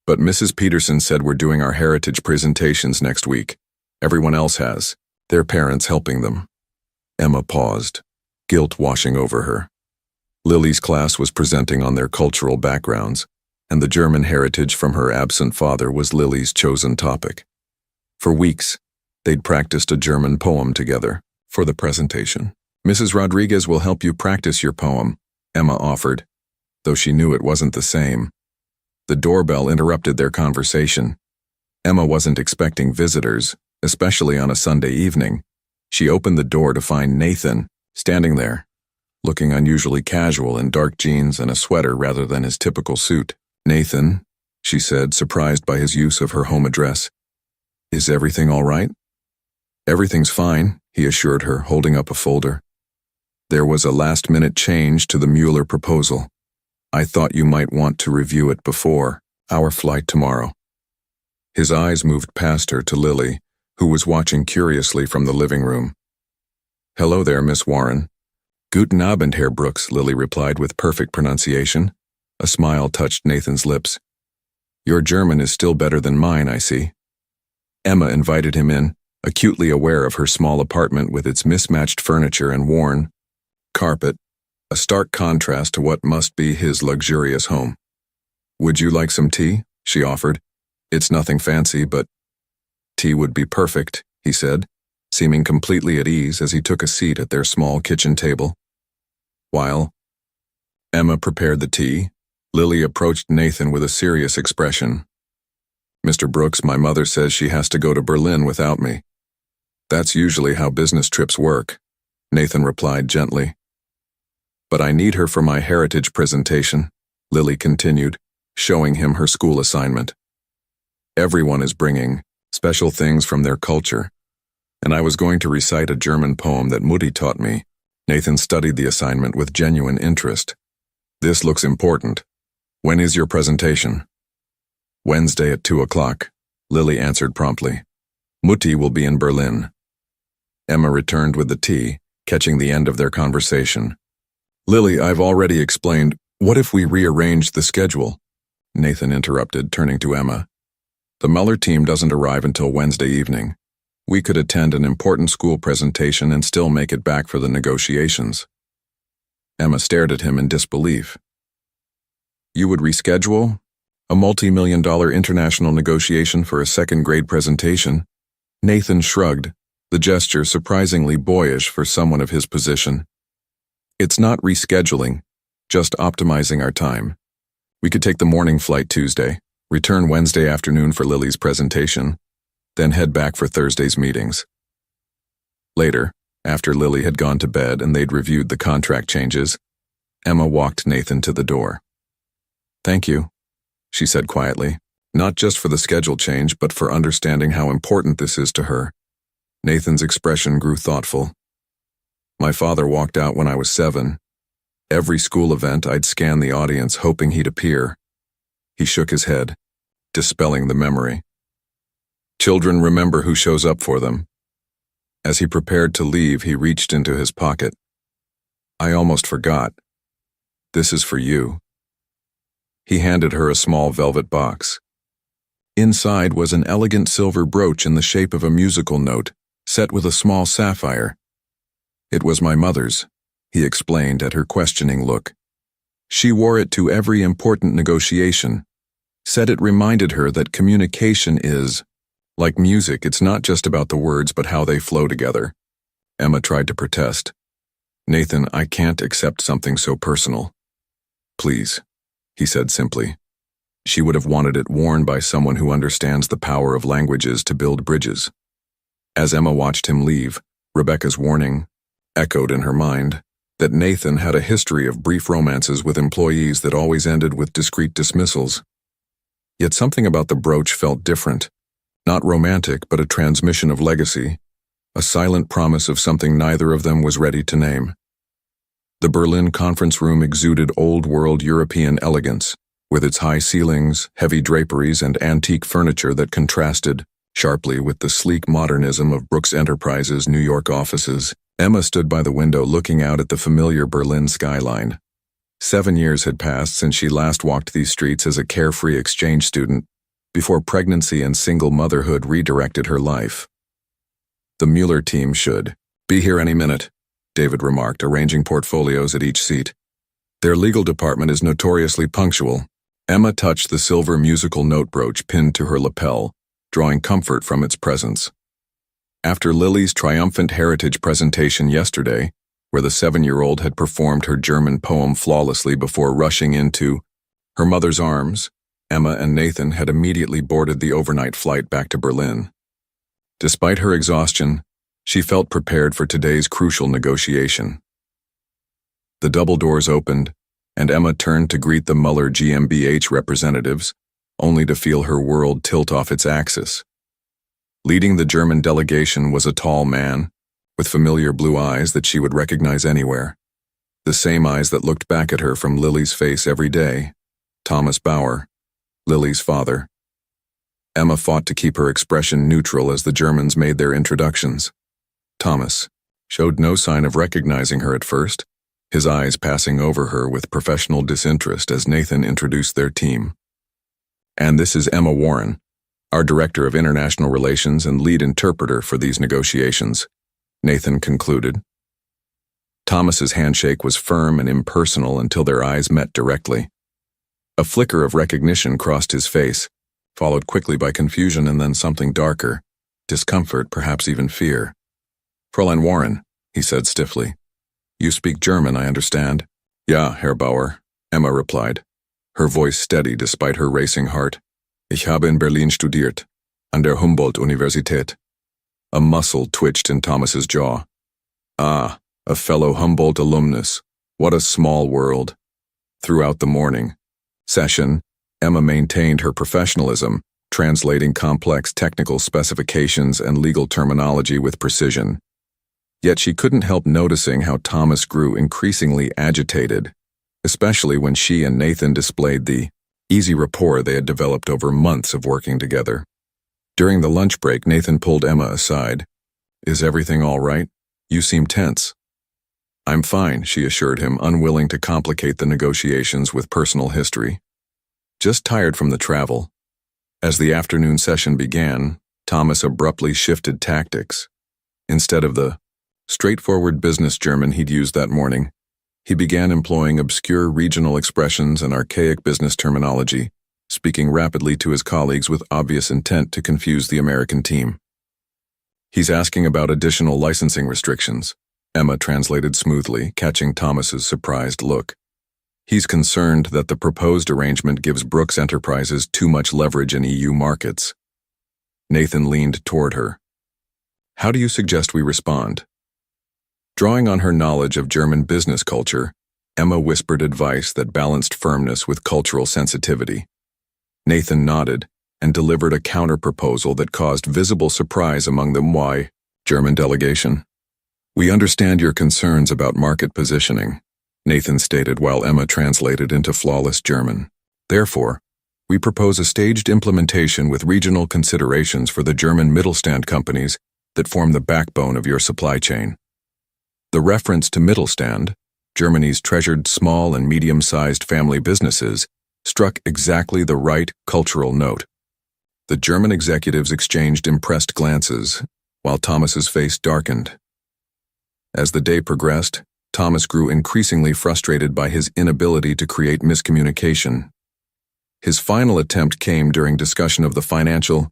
"But Mrs. Peterson said we're doing our heritage presentations next week. Everyone else has." their parents helping them. Emma paused, guilt washing over her. Lily's class was presenting on their cultural backgrounds, and the German heritage from her absent father was Lily's chosen topic. For weeks, they'd practiced a German poem together for the presentation. "Mrs. Rodriguez will help you practice your poem," Emma offered, though she knew it wasn't the same. The doorbell interrupted their conversation. Emma wasn't expecting visitors, especially on a Sunday evening. She opened the door to find Nathan standing there, looking unusually casual in dark jeans and a sweater rather than his typical suit. "Nathan," she said, surprised by his use of her home address. "Is everything all right?" "Everything's fine," he assured her, holding up a folder. "There was a last-minute change to the Mueller proposal. I thought you might want to review it before our flight tomorrow." His eyes moved past her to Lily, who was watching curiously from the living room. "Hello there, Miss Warren." "Guten Abend, Herr Brooks," Lily replied with perfect pronunciation. A smile touched Nathan's lips. "Your German is still better than mine, I see." Emma invited him in, acutely aware of her small apartment with its mismatched furniture and worn carpet, a stark contrast to what must be his luxurious home. "Would you like some tea?" she offered. "It's nothing fancy, but—" "Tea would be perfect," he said, seeming completely at ease as he took a seat at their small kitchen table. While Emma prepared the tea, Lily approached Nathan with a serious expression. "Mr. Brooks, my mother says she has to go to Berlin without me." "That's usually how business trips work," Nathan replied gently. "But I need her for my heritage presentation," Lily continued, showing him her school assignment. "Everyone is bringing special things from their culture, and I was going to recite a German poem that Mutti taught me." Nathan studied the assignment with genuine interest. "This looks important. When is your presentation?" "Wednesday at 2:00, Lily answered promptly. "Mutti will be in Berlin." Emma returned with the tea, catching the end of their conversation. "Lily, I've already explained. What if we rearrange the schedule?" Nathan interrupted, turning to Emma. "The Mueller team doesn't arrive until Wednesday evening. We could attend an important school presentation and still make it back for the negotiations." Emma stared at him in disbelief. "You would reschedule? A multi-million-dollar international negotiation for a second-grade presentation?" Nathan shrugged, the gesture surprisingly boyish for someone of his position. "It's not rescheduling, just optimizing our time. We could take the morning flight Tuesday, return Wednesday afternoon for Lily's presentation, then head back for Thursday's meetings." Later, after Lily had gone to bed and they'd reviewed the contract changes, Emma walked Nathan to the door. "Thank you," she said quietly, "not just for the schedule change, but for understanding how important this is to her." Nathan's expression grew thoughtful. "My father walked out when I was 7. Every school event, I'd scan the audience hoping he'd appear." He shook his head, dispelling the memory. "Children remember who shows up for them." As he prepared to leave, he reached into his pocket. "I almost forgot. This is for you." He handed her a small velvet box. Inside was an elegant silver brooch in the shape of a musical note, set with a small sapphire. "It was my mother's," he explained at her questioning look. "She wore it to every important negotiation. Said it reminded her that communication is, like music, it's not just about the words but how they flow together." Emma tried to protest. "Nathan, I can't accept something so personal." "Please," he said simply. She would have wanted it worn by someone who understands the power of languages to build bridges. As Emma watched him leave, Rebecca's warning echoed in her mind that Nathan had a history of brief romances with employees that always ended with discreet dismissals. Yet something about the brooch felt different. Not romantic, but a transmission of legacy, a silent promise of something neither of them was ready to name. The Berlin conference room exuded old-world European elegance, with its high ceilings, heavy draperies, and antique furniture that contrasted sharply with the sleek modernism of Brooks Enterprises' New York offices. Emma stood by the window looking out at the familiar Berlin skyline. 7 years had passed since she last walked these streets as a carefree exchange student, before pregnancy and single motherhood redirected her life. The Mueller team should be here any minute, David remarked, arranging portfolios at each seat. Their legal department is notoriously punctual. Emma touched the silver musical note brooch pinned to her lapel, drawing comfort from its presence. After Lily's triumphant heritage presentation yesterday, where the 7-year-old had performed her German poem flawlessly before rushing into her mother's arms, Emma and Nathan had immediately boarded the overnight flight back to Berlin. Despite her exhaustion, she felt prepared for today's crucial negotiation. The double doors opened, and Emma turned to greet the Mueller GmbH representatives, only to feel her world tilt off its axis. Leading the German delegation was a tall man, with familiar blue eyes that she would recognize anywhere. The same eyes that looked back at her from Lily's face every day. Thomas Bauer, Lily's father. Emma fought to keep her expression neutral as the Germans made their introductions. Thomas showed no sign of recognizing her at first, his eyes passing over her with professional disinterest as Nathan introduced their team. And this is Emma Warren, our Director of International Relations and lead interpreter for these negotiations, Nathan concluded. Thomas's handshake was firm and impersonal until their eyes met directly. A flicker of recognition crossed his face, followed quickly by confusion and then something darker, discomfort, perhaps even fear. "Fräulein Warren," he said stiffly. "You speak German, I understand." "Ja, Herr Bauer," Emma replied, her voice steady despite her racing heart. "Ich habe in Berlin studiert, an der Humboldt-Universität." A muscle twitched in Thomas's jaw. Ah, a fellow Humboldt alumnus. What a small world. Throughout the morning session, Emma maintained her professionalism, translating complex technical specifications and legal terminology with precision. Yet she couldn't help noticing how Thomas grew increasingly agitated, especially when she and Nathan displayed the easy rapport they had developed over months of working together. During the lunch break, Nathan pulled Emma aside. "Is everything all right? You seem tense." "I'm fine," she assured him, unwilling to complicate the negotiations with personal history. "Just tired from the travel." As the afternoon session began, Thomas abruptly shifted tactics. Instead of the straightforward business German he'd used that morning, he began employing obscure regional expressions and archaic business terminology, speaking rapidly to his colleagues with obvious intent to confuse the American team. "He's asking about additional licensing restrictions," Emma translated smoothly, catching Thomas's surprised look. "He's concerned that the proposed arrangement gives Brooks Enterprises too much leverage in EU markets." Nathan leaned toward her. "How do you suggest we respond?" Drawing on her knowledge of German business culture, Emma whispered advice that balanced firmness with cultural sensitivity. Nathan nodded and delivered a counter-proposal that caused visible surprise among the German delegation. "We understand your concerns about market positioning," Nathan stated while Emma translated into flawless German. "Therefore, we propose a staged implementation with regional considerations for the German Mittelstand companies that form the backbone of your supply chain." The reference to Mittelstand, Germany's treasured small and medium-sized family businesses, struck exactly the right cultural note. The German executives exchanged impressed glances, while Thomas's face darkened. As the day progressed, Thomas grew increasingly frustrated by his inability to create miscommunication. His final attempt came during discussion of the financial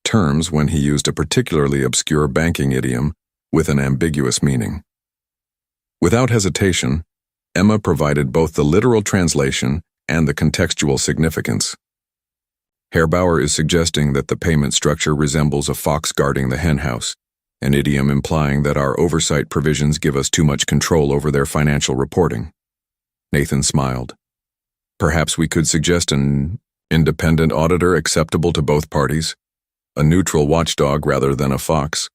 terms when he used a particularly obscure banking idiom with an ambiguous meaning. Without hesitation, Emma provided both the literal translation and the contextual significance. "Herr Bauer is suggesting that the payment structure resembles a fox guarding the henhouse, an idiom implying that our oversight provisions give us too much control over their financial reporting." Nathan smiled. "Perhaps we could suggest an independent auditor acceptable to both parties, a neutral watchdog rather than a fox."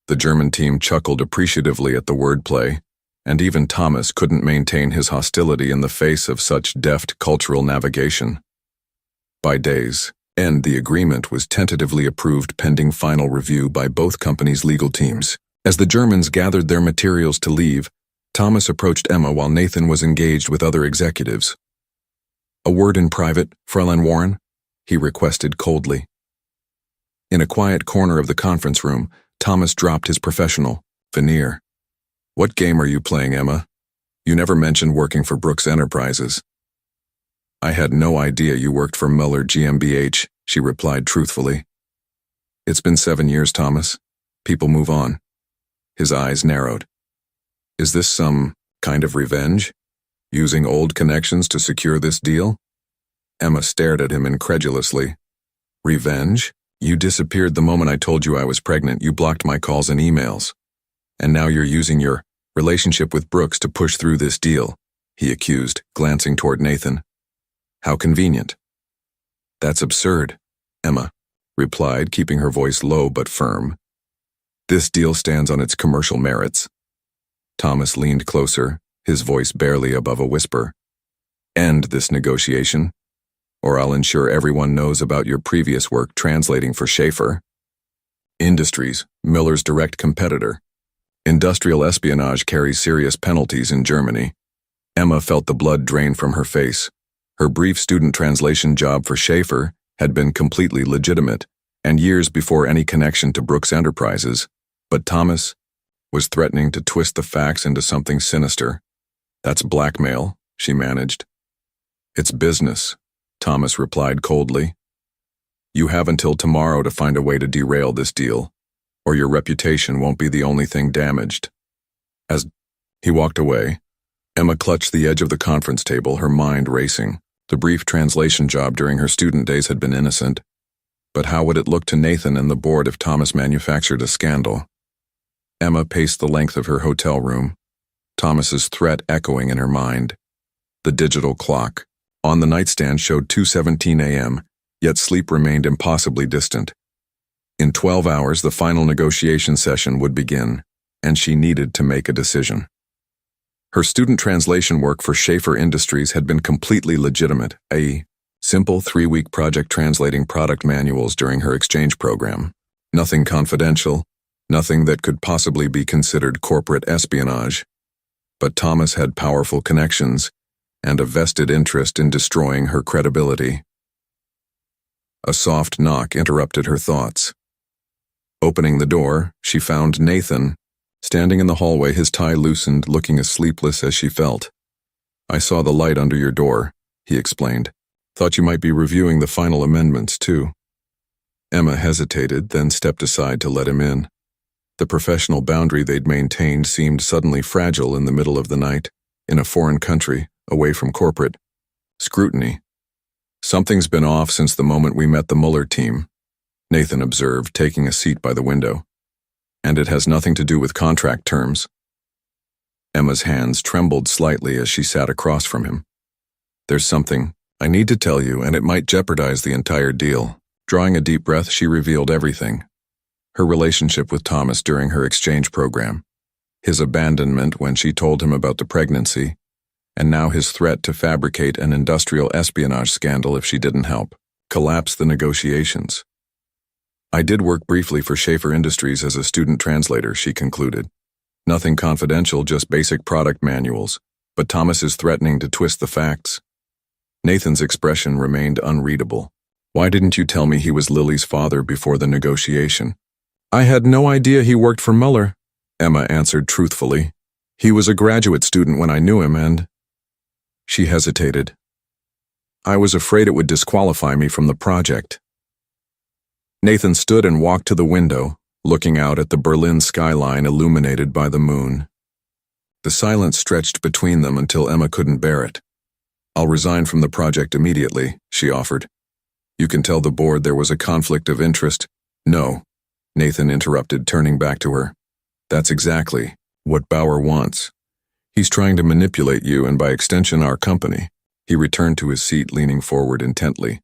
The German team chuckled appreciatively at the wordplay, and even Thomas couldn't maintain his hostility in the face of such deft cultural navigation. By day's end, the agreement was tentatively approved pending final review by both companies' legal teams. As the Germans gathered their materials to leave, Thomas approached Emma while Nathan was engaged with other executives. "A word in private, Fräulein Warren," he requested coldly. In a quiet corner of the conference room, Thomas dropped his professional veneer. What game are you playing, Emma? You never mentioned working for Brooks Enterprises. I had no idea you worked for Muller GmbH, she replied truthfully. It's been 7 years, Thomas. People move on. His eyes narrowed. Is this some kind of revenge? Using old connections to secure this deal? Emma stared at him incredulously. Revenge? You disappeared the moment I told you I was pregnant. You blocked my calls and emails. And now you're using your relationship with Brooks to push through this deal, he accused, glancing toward Nathan. How convenient. That's absurd, Emma replied, keeping her voice low but firm. This deal stands on its commercial merits. Thomas leaned closer, his voice barely above a whisper. End this negotiation, or I'll ensure everyone knows about your previous work translating for Schaefer Industries, Miller's direct competitor. Industrial espionage carries serious penalties in Germany. Emma felt the blood drain from her face. Her brief student translation job for Schaefer had been completely legitimate, and years before any connection to Brooks Enterprises, but Thomas was threatening to twist the facts into something sinister. That's blackmail, she managed. It's business, Thomas replied coldly. You have until tomorrow to find a way to derail this deal, or your reputation won't be the only thing damaged. As he walked away, Emma clutched the edge of the conference table, her mind racing. The brief translation job during her student days had been innocent, but how would it look to Nathan and the board if Thomas manufactured a scandal? Emma paced the length of her hotel room, Thomas's threat echoing in her mind. The digital clock on the nightstand showed 2:17 a.m., yet sleep remained impossibly distant. In 12 hours, the final negotiation session would begin, and she needed to make a decision. Her student translation work for Schaefer Industries had been completely legitimate, a simple 3-week project translating product manuals during her exchange program. Nothing confidential, nothing that could possibly be considered corporate espionage. But Thomas had powerful connections and a vested interest in destroying her credibility. A soft knock interrupted her thoughts. Opening the door, she found Nathan standing in the hallway, his tie loosened, looking as sleepless as she felt. I saw the light under your door, he explained. Thought you might be reviewing the final amendments, too. Emma hesitated, then stepped aside to let him in. The professional boundary they'd maintained seemed suddenly fragile in the middle of the night, in a foreign country, away from corporate scrutiny. Something's been off since the moment we met the Muller team, Nathan observed, taking a seat by the window. And it has nothing to do with contract terms. Emma's hands trembled slightly as she sat across from him. There's something I need to tell you, and it might jeopardize the entire deal. Drawing a deep breath, she revealed everything. Her relationship with Thomas during her exchange program, his abandonment when she told him about the pregnancy, and now his threat to fabricate an industrial espionage scandal if she didn't help collapse the negotiations. I did work briefly for Schaefer Industries as a student translator, she concluded. Nothing confidential, just basic product manuals, but Thomas is threatening to twist the facts. Nathan's expression remained unreadable. Why didn't you tell me he was Lily's father before the negotiation? I had no idea he worked for Muller, Emma answered truthfully. He was a graduate student when I knew him, and... She hesitated. I was afraid it would disqualify me from the project. Nathan stood and walked to the window, looking out at the Berlin skyline illuminated by the moon. The silence stretched between them until Emma couldn't bear it. I'll resign from the project immediately, she offered. You can tell the board there was a conflict of interest. No, Nathan interrupted, turning back to her. That's exactly what Bauer wants. He's trying to manipulate you and by extension our company. He returned to his seat, leaning forward intently.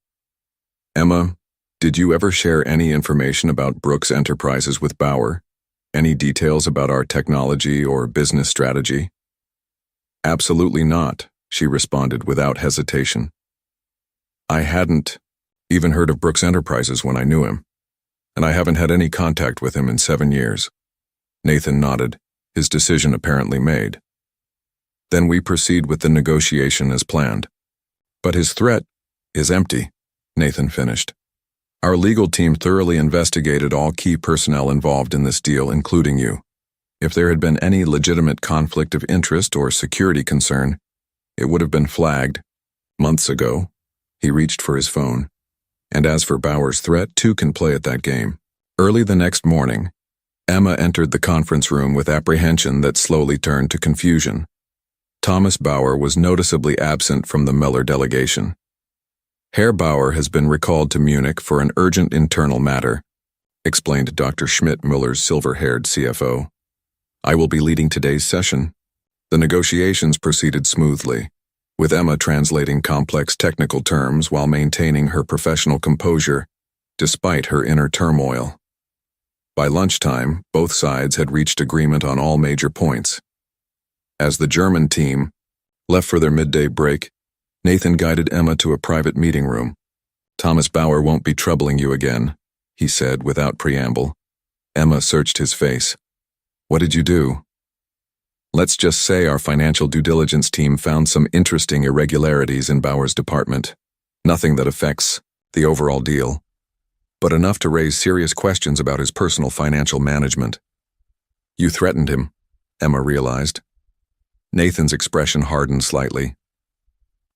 Emma, did you ever share any information about Brooks Enterprises with Bauer? Any details about our technology or business strategy? Absolutely not, she responded without hesitation. I hadn't even heard of Brooks Enterprises when I knew him, and I haven't had any contact with him in 7 years. Nathan nodded, his decision apparently made. Then we proceed with the negotiation as planned. But his threat is empty, Nathan finished. Our legal team thoroughly investigated all key personnel involved in this deal, including you. If there had been any legitimate conflict of interest or security concern, it would have been flagged months ago. He reached for his phone. And as for Bauer's threat, two can play at that game. Early the next morning, Emma entered the conference room with apprehension that slowly turned to confusion. Thomas Bauer was noticeably absent from the Miller delegation. Herr Bauer has been recalled to Munich for an urgent internal matter, explained Dr. Schmidt, Müller's silver-haired CFO. I will be leading today's session. The negotiations proceeded smoothly, with Emma translating complex technical terms while maintaining her professional composure, despite her inner turmoil. By lunchtime, both sides had reached agreement on all major points. As the German team left for their midday break, Nathan guided Emma to a private meeting room. Thomas Bauer won't be troubling you again, he said without preamble. Emma searched his face. What did you do? Let's just say our financial due diligence team found some interesting irregularities in Bauer's department. Nothing that affects the overall deal, but enough to raise serious questions about his personal financial management. You threatened him, Emma realized. Nathan's expression hardened slightly.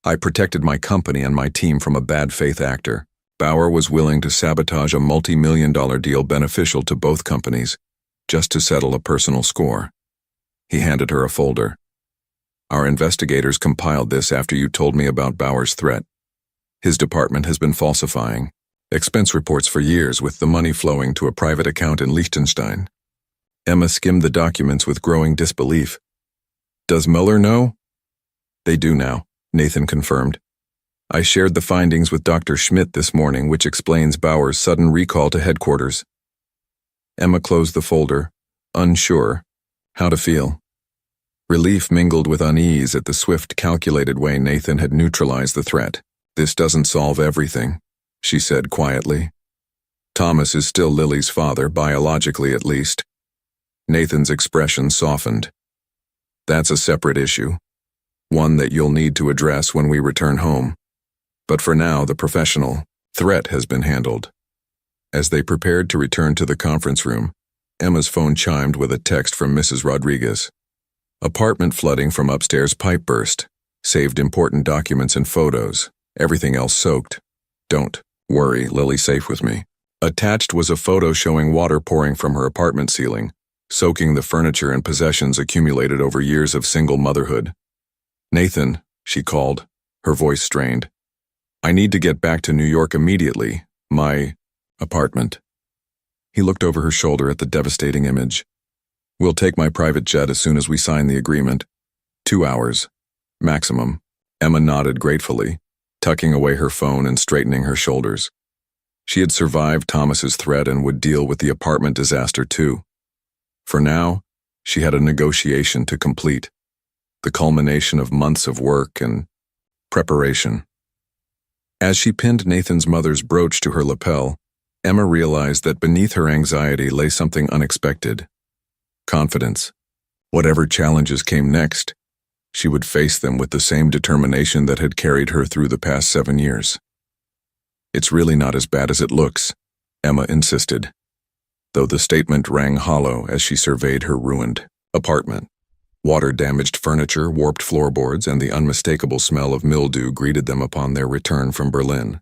I protected my company and my team from a bad faith actor. Bauer was willing to sabotage a multi-million-dollar deal beneficial to both companies, just to settle a personal score. He handed her a folder. Our investigators compiled this after you told me about Bauer's threat. His department has been falsifying expense reports for years with the money flowing to a private account in Liechtenstein. Emma skimmed the documents with growing disbelief. Does Mueller know? They do now, Nathan confirmed. I shared the findings with Dr. Schmidt this morning, which explains Bauer's sudden recall to headquarters. Emma closed the folder, unsure how to feel. Relief mingled with unease at the swift, calculated way Nathan had neutralized the threat. This doesn't solve everything, she said quietly. Thomas is still Lily's father, biologically at least. Nathan's expression softened. That's a separate issue, one that you'll need to address when we return home. But for now, the professional threat has been handled. As they prepared to return to the conference room, Emma's phone chimed with a text from Mrs. Rodriguez. Apartment flooding from upstairs pipe burst. Saved important documents and photos. Everything else soaked. Don't worry, Lily's safe with me. Attached was a photo showing water pouring from her apartment ceiling, soaking the furniture and possessions accumulated over years of single motherhood. Nathan, she called, her voice strained. I need to get back to New York immediately. My apartment. He looked over her shoulder at the devastating image. We'll take my private jet as soon as we sign the agreement. 2 hours. Maximum. Emma nodded gratefully, tucking away her phone and straightening her shoulders. She had survived Thomas's threat and would deal with the apartment disaster too. For now, she had a negotiation to complete, the culmination of months of work and preparation. As she pinned Nathan's mother's brooch to her lapel, Emma realized that beneath her anxiety lay something unexpected. Confidence. Whatever challenges came next, she would face them with the same determination that had carried her through the past 7 years. It's really not as bad as it looks, Emma insisted, though the statement rang hollow as she surveyed her ruined apartment. Water-damaged furniture, warped floorboards, and the unmistakable smell of mildew greeted them upon their return from Berlin.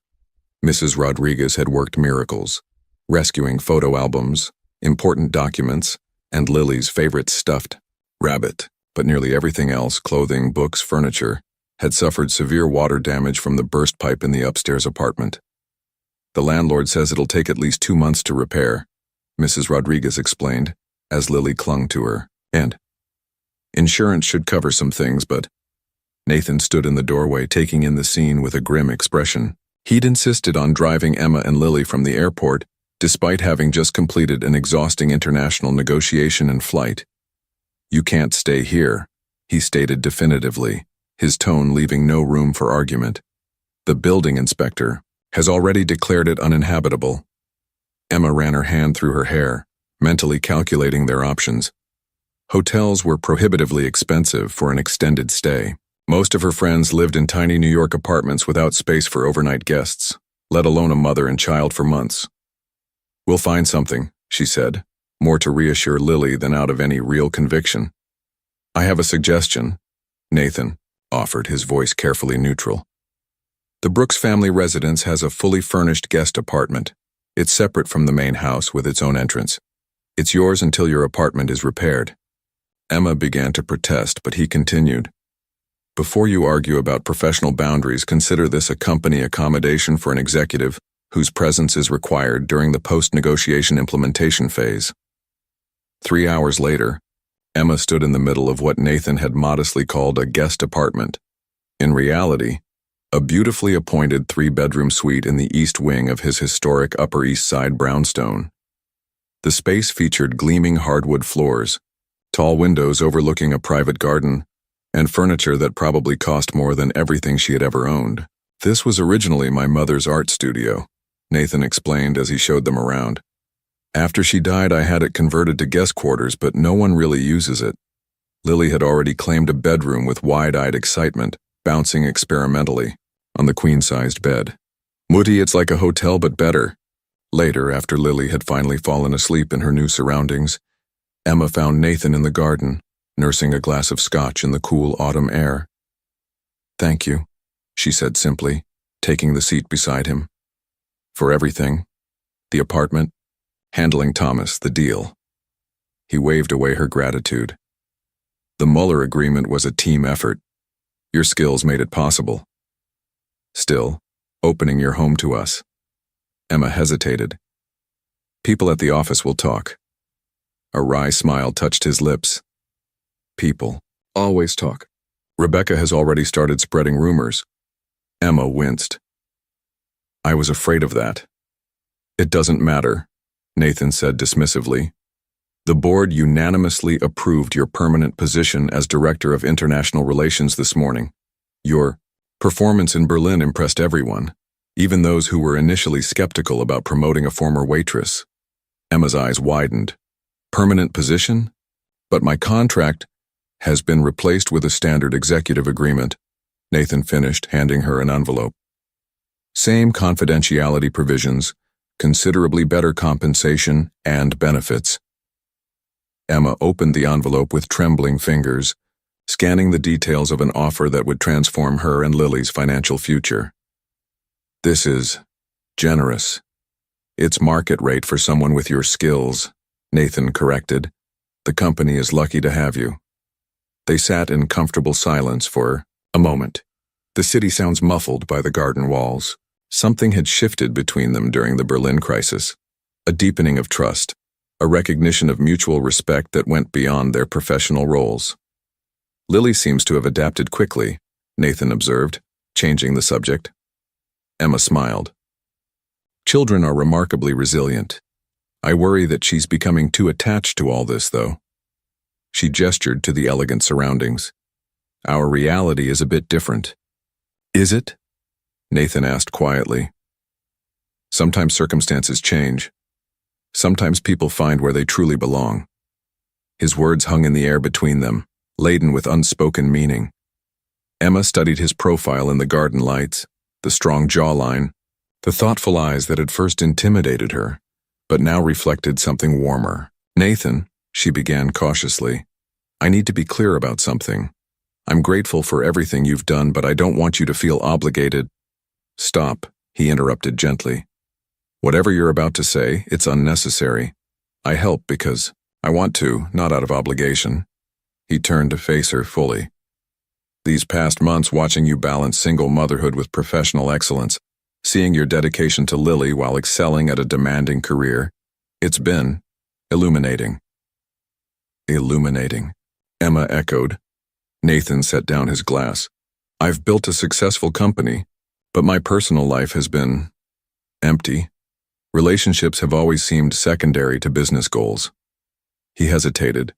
Mrs. Rodriguez had worked miracles, rescuing photo albums, important documents, and Lily's favorite stuffed rabbit, but nearly everything else, clothing, books, furniture, had suffered severe water damage from the burst pipe in the upstairs apartment. The landlord says it'll take at least 2 months to repair, Mrs. Rodriguez explained, as Lily clung to her, and insurance should cover some things, but Nathan stood in the doorway, taking in the scene with a grim expression. He'd insisted on driving Emma and Lily from the airport, despite having just completed an exhausting international negotiation and flight. You can't stay here, he stated definitively, his tone leaving no room for argument. The building inspector has already declared it uninhabitable. Emma ran her hand through her hair, mentally calculating their options. Hotels were prohibitively expensive for an extended stay. Most of her friends lived in tiny New York apartments without space for overnight guests. let alone a mother and child for months. We'll find something, she said, more to reassure Lily than out of any real conviction. I have a suggestion, Nathan offered, his voice carefully neutral. The Brooks family residence has a fully furnished guest apartment. It's separate from the main house with its own entrance. It's yours until your apartment is repaired. Emma began to protest, but he continued. Before you argue about professional boundaries, consider this a company accommodation for an executive whose presence is required during the post-negotiation implementation phase. 3 hours later, Emma stood in the middle of what Nathan had modestly called a guest apartment. In reality, a beautifully appointed 3-bedroom suite in the east wing of his historic Upper East Side brownstone. The space featured gleaming hardwood floors, tall windows overlooking a private garden, and furniture that probably cost more than everything she had ever owned. This was originally my mother's art studio, Nathan explained as he showed them around. After she died, I had it converted to guest quarters, but no one really uses it. Lily had already claimed a bedroom with wide-eyed excitement, bouncing experimentally on the queen-sized bed. Mutti, it's like a hotel but better. Later, after Lily had finally fallen asleep in her new surroundings, Emma found Nathan in the garden, nursing a glass of scotch in the cool autumn air. Thank you, she said simply, taking the seat beside him. For everything. The apartment, handling Thomas, the deal. He waved away her gratitude. The Mueller agreement was a team effort. Your skills made it possible. Still, opening your home to us. Emma hesitated. People at the office will talk. A wry smile touched his lips. People always talk. Rebecca has already started spreading rumors. Emma winced. I was afraid of that. It doesn't matter, Nathan said dismissively. The board unanimously approved your permanent position as Director of International Relations this morning. Your performance in Berlin impressed everyone, even those who were initially skeptical about promoting a former waitress. Emma's eyes widened. Permanent position? But my contract has been replaced with a standard executive agreement, Nathan finished, handing her an envelope. Same confidentiality provisions, considerably better compensation and benefits. Emma opened the envelope with trembling fingers, scanning the details of an offer that would transform her and Lily's financial future. This is generous. It's market rate for someone with your skills, Nathan corrected. The company is lucky to have you. They sat in comfortable silence for a moment. The city sounds muffled by the garden walls. Something had shifted between them during the Berlin crisis. A deepening of trust, a recognition of mutual respect that went beyond their professional roles. Lily seems to have adapted quickly, Nathan observed, changing the subject. Emma smiled. Children are remarkably resilient. I worry that she's becoming too attached to all this, though. She gestured to the elegant surroundings. Our reality is a bit different. Is it? Nathan asked quietly. Sometimes circumstances change. Sometimes people find where they truly belong. His words hung in the air between them, laden with unspoken meaning. Emma studied his profile in the garden lights, the strong jawline, the thoughtful eyes that had first intimidated her, but now reflected something warmer. Nathan, she began cautiously, I need to be clear about something. I'm grateful for everything you've done, but I don't want you to feel obligated. Stop, he interrupted gently. Whatever you're about to say, it's unnecessary. I help because I want to, not out of obligation. He turned to face her fully. These past months, watching you balance single motherhood with professional excellence, seeing your dedication to Lily while excelling at a demanding career, it's been illuminating. Illuminating, Emma echoed. Nathan set down his glass. I've built a successful company, but my personal life has been empty. Relationships have always seemed secondary to business goals. He hesitated,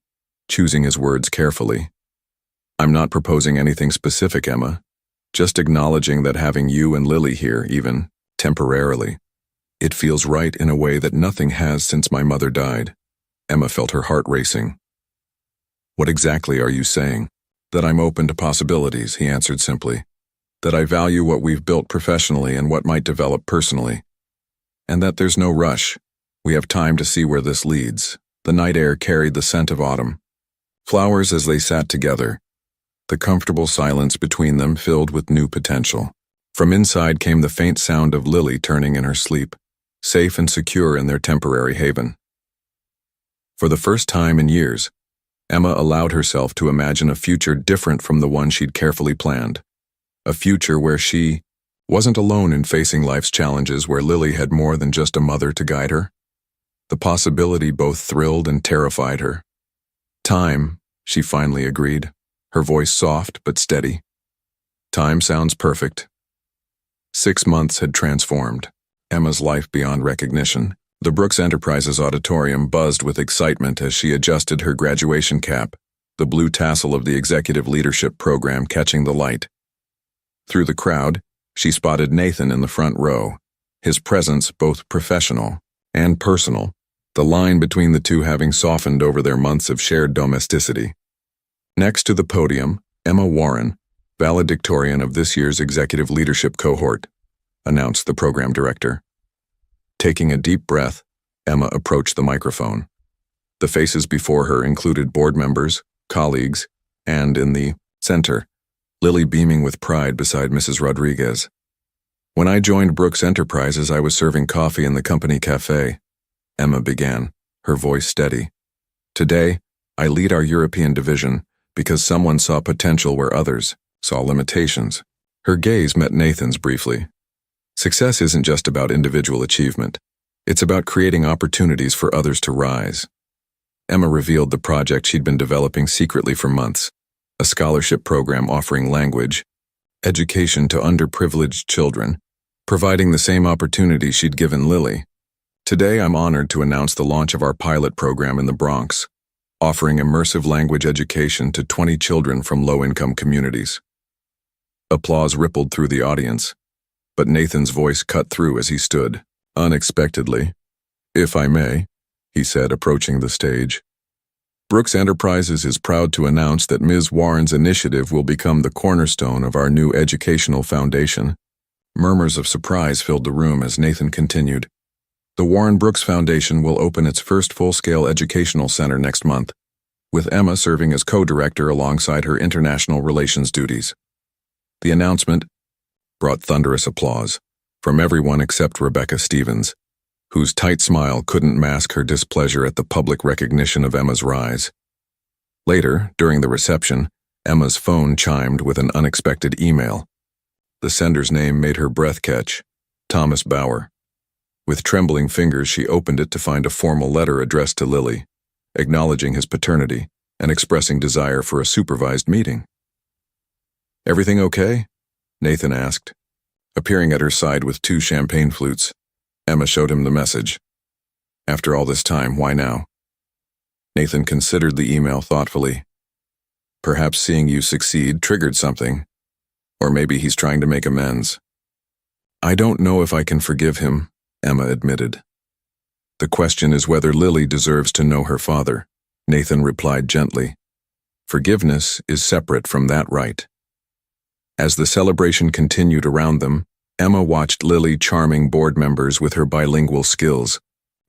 choosing his words carefully. I'm not proposing anything specific, Emma, just acknowledging that having you and Lily here, even temporarily, it feels right in a way that nothing has since my mother died. Emma felt her heart racing. What exactly are you saying? That I'm open to possibilities, he answered simply. that I value what we've built professionally and what might develop personally. And that there's no rush. We have time to see where this leads. The night air carried the scent of autumn. Flowers as they sat together. The comfortable silence between them filled with new potential. From inside came the faint sound of Lily turning in her sleep, safe and secure in their temporary haven. For the first time in years, Emma allowed herself to imagine a future different from the one she'd carefully planned. A future where she wasn't alone in facing life's challenges, where Lily had more than just a mother to guide her. The possibility both thrilled and terrified her. Time, she finally agreed, her voice soft but steady. Time sounds perfect. 6 months had transformed Emma's life beyond recognition. The Brooks Enterprises auditorium buzzed with excitement as she adjusted her graduation cap, the blue tassel of the executive leadership program catching the light. Through the crowd, she spotted Nathan in the front row, his presence both professional and personal, the line between the two having softened over their months of shared domesticity. Next to the podium, Emma Warren, valedictorian of this year's executive leadership cohort, announced the program director. Taking a deep breath, Emma approached the microphone. The faces before her included board members, colleagues, and in the center, Lily beaming with pride beside Mrs. Rodriguez. When I joined Brooks Enterprises, I was serving coffee in the company cafe, Emma began, her voice steady. Today, I lead our European division because someone saw potential where others saw limitations. Her gaze met Nathan's briefly. Success isn't just about individual achievement. It's about creating opportunities for others to rise. Emma revealed the project she'd been developing secretly for months, a scholarship program offering language, education to underprivileged children, providing the same opportunity she'd given Lily. Today, I'm honored to announce the launch of our pilot program in the Bronx, offering immersive language education to 20 children from low-income communities. Applause rippled through the audience, but Nathan's voice cut through as he stood, unexpectedly. "If I may," he said, approaching the stage. "Brooks Enterprises is proud to announce that Ms. Warren's initiative will become the cornerstone of our new educational foundation." Murmurs of surprise filled the room as Nathan continued. "The Warren Brooks Foundation will open its first full-scale educational center next month, with Emma serving as co-director alongside her international relations duties." The announcement brought thunderous applause from everyone except Rebecca Stevens, whose tight smile couldn't mask her displeasure at the public recognition of Emma's rise. Later, during the reception, Emma's phone chimed with an unexpected email. The sender's name made her breath catch, Thomas Bauer. With trembling fingers, she opened it to find a formal letter addressed to Lily, acknowledging his paternity and expressing desire for a supervised meeting. "Everything okay?" Nathan asked. Appearing at her side with 2 champagne flutes, Emma showed him the message. "After all this time, why now?" Nathan considered the email thoughtfully. "Perhaps seeing you succeed triggered something. Or maybe he's trying to make amends." "I don't know if I can forgive him," Emma admitted. "The question is whether Lily deserves to know her father," Nathan replied gently. "Forgiveness is separate from that right." As the celebration continued around them, Emma watched Lily charming board members with her bilingual skills,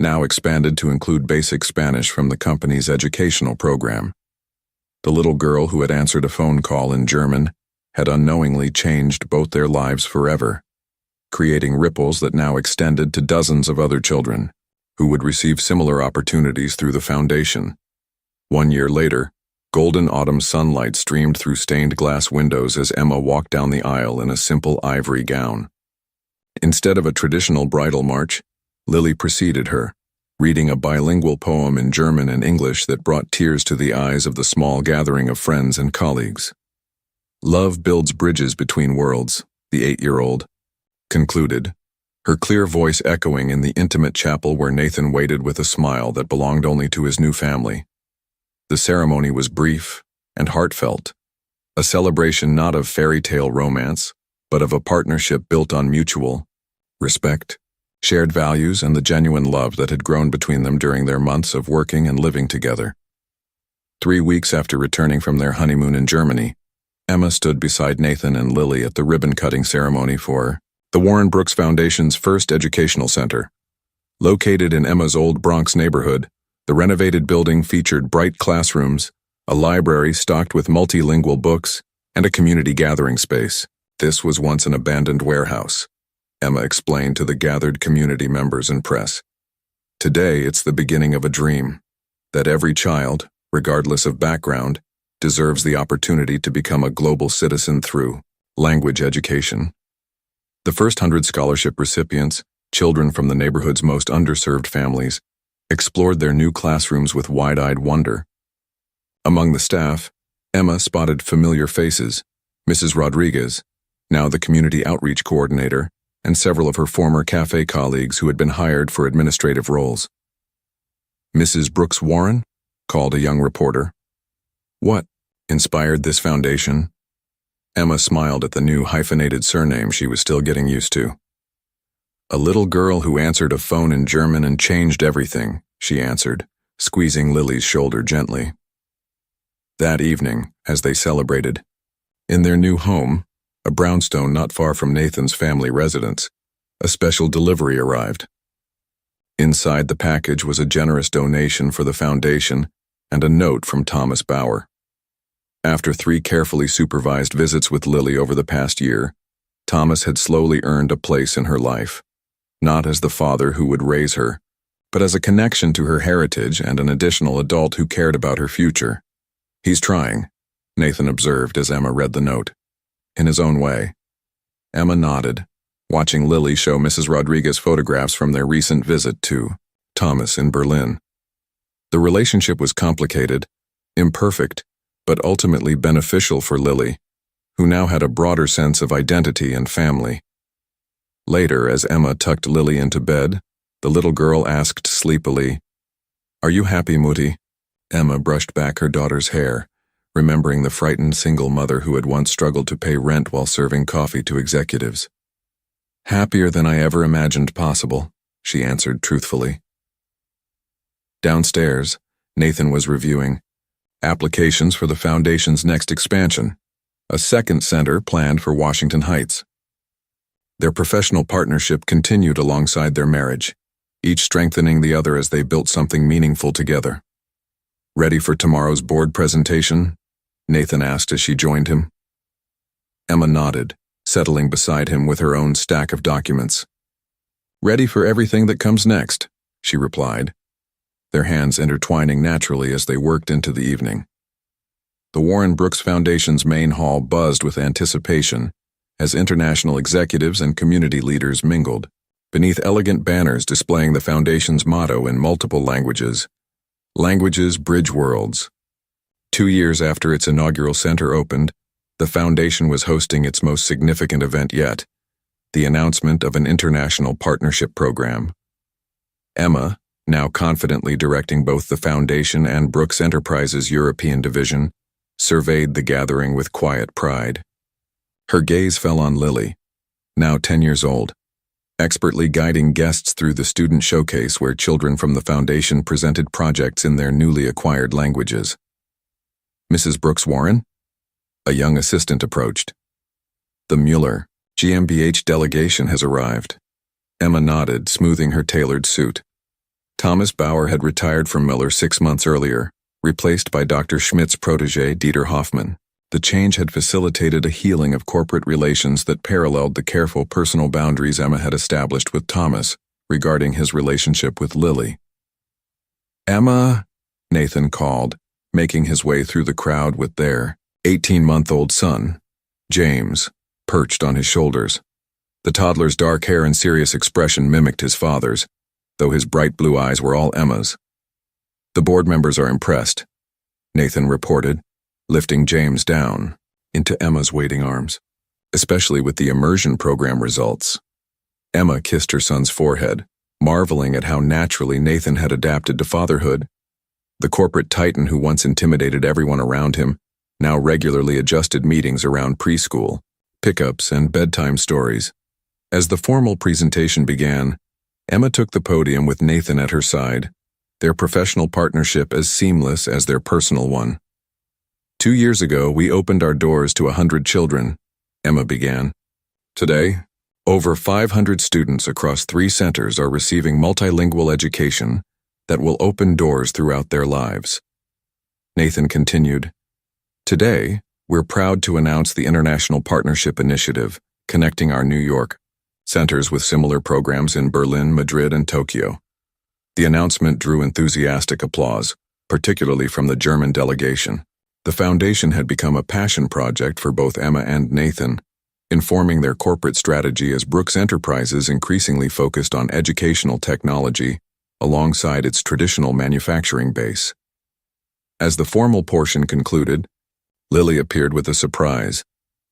now expanded to include basic Spanish from the company's educational program. The little girl who had answered a phone call in German had unknowingly changed both their lives forever, creating ripples that now extended to dozens of other children who would receive similar opportunities through the foundation. 1 year later, golden autumn sunlight streamed through stained glass windows as Emma walked down the aisle in a simple ivory gown. Instead of a traditional bridal march, Lily preceded her, reading a bilingual poem in German and English that brought tears to the eyes of the small gathering of friends and colleagues. "Love builds bridges between worlds," the 8-year-old concluded, her clear voice echoing in the intimate chapel where Nathan waited with a smile that belonged only to his new family. The ceremony was brief and heartfelt, a celebration not of fairy tale romance, but of a partnership built on mutual respect, shared values, and the genuine love that had grown between them during their months of working and living together. 3 weeks after returning from their honeymoon in Germany, Emma stood beside Nathan and Lily at the ribbon-cutting ceremony for the Warren Brooks Foundation's first educational center. Located in Emma's old Bronx neighborhood, the renovated building featured bright classrooms, a library stocked with multilingual books, and a community gathering space. This was once an abandoned warehouse, Emma explained to the gathered community members and press. Today, it's the beginning of a dream, that every child, regardless of background, deserves the opportunity to become a global citizen through language education. The first 100 scholarship recipients, children from the neighborhood's most underserved families, explored their new classrooms with wide-eyed wonder. Among the staff, Emma spotted familiar faces: Mrs. Rodriguez, now the community outreach coordinator, and several of her former cafe colleagues who had been hired for administrative roles. "Mrs. Brooks Warren?" called a young reporter. "What inspired this foundation?" Emma smiled at the new hyphenated surname she was still getting used to. "A little girl who answered a phone in German and changed everything," she answered, squeezing Lily's shoulder gently. That evening, as they celebrated, in their new home, a brownstone not far from Nathan's family residence, a special delivery arrived. Inside the package was a generous donation for the foundation and a note from Thomas Bauer. After 3 carefully supervised visits with Lily over the past year, Thomas had slowly earned a place in her life, not as the father who would raise her, but as a connection to her heritage and an additional adult who cared about her future. "He's trying," Nathan observed as Emma read the note. "In his own way." Emma nodded, watching Lily show Mrs. Rodriguez photographs from their recent visit to Thomas in Berlin. The relationship was complicated, imperfect, but ultimately beneficial for Lily, who now had a broader sense of identity and family. Later, as Emma tucked Lily into bed, the little girl asked sleepily, "Are you happy, Mutti?" Emma brushed back her daughter's hair, remembering the frightened single mother who had once struggled to pay rent while serving coffee to executives. "Happier than I ever imagined possible," she answered truthfully. Downstairs, Nathan was reviewing applications for the foundation's next expansion, a second center planned for Washington Heights. Their professional partnership continued alongside their marriage, each strengthening the other as they built something meaningful together. "Ready for tomorrow's board presentation?" Nathan asked as she joined him. Emma nodded, settling beside him with her own stack of documents. "Ready for everything that comes next," she replied, their hands intertwining naturally as they worked into the evening. The Warren Brooks Foundation's main hall buzzed with anticipation as international executives and community leaders mingled, beneath elegant banners displaying the foundation's motto in multiple languages: "Languages bridge worlds." 2 years after its inaugural center opened, the foundation was hosting its most significant event yet, the announcement of an international partnership program. Emma, now confidently directing both the foundation and Brooks Enterprises' European division, surveyed the gathering with quiet pride. Her gaze fell on Lily, now 10 years old, expertly guiding guests through the student showcase where children from the foundation presented projects in their newly acquired languages. "Mrs. Brooks Warren?" A young assistant approached. "The Mueller GmbH delegation has arrived." Emma nodded, smoothing her tailored suit. Thomas Bauer had retired from Miller 6 months earlier, replaced by Dr. Schmidt's protege Dieter Hoffmann. The change had facilitated a healing of corporate relations that paralleled the careful personal boundaries Emma had established with Thomas regarding his relationship with Lily. "Emma," Nathan called, making his way through the crowd with their 18-month-old son, James, perched on his shoulders. The toddler's dark hair and serious expression mimicked his father's, though his bright blue eyes were all Emma's. "The board members are impressed," Nathan reported, lifting James down into Emma's waiting arms, especially with the immersion program results. Emma kissed her son's forehead, marveling at how naturally Nathan had adapted to fatherhood. The corporate titan who once intimidated everyone around him now regularly adjusted meetings around preschool, pickups, and bedtime stories. As the formal presentation began, Emma took the podium with Nathan at her side, their professional partnership as seamless as their personal one. 2 years ago, we opened our doors to 100 children, Emma began. Today, over 500 students across 3 centers are receiving multilingual education that will open doors throughout their lives. Nathan continued. Today, we're proud to announce the International Partnership Initiative, connecting our New York centers with similar programs in Berlin, Madrid, and Tokyo. The announcement drew enthusiastic applause, particularly from the German delegation. The foundation had become a passion project for both Emma and Nathan, informing their corporate strategy as Brooks Enterprises increasingly focused on educational technology alongside its traditional manufacturing base. As the formal portion concluded, Lily appeared with a surprise,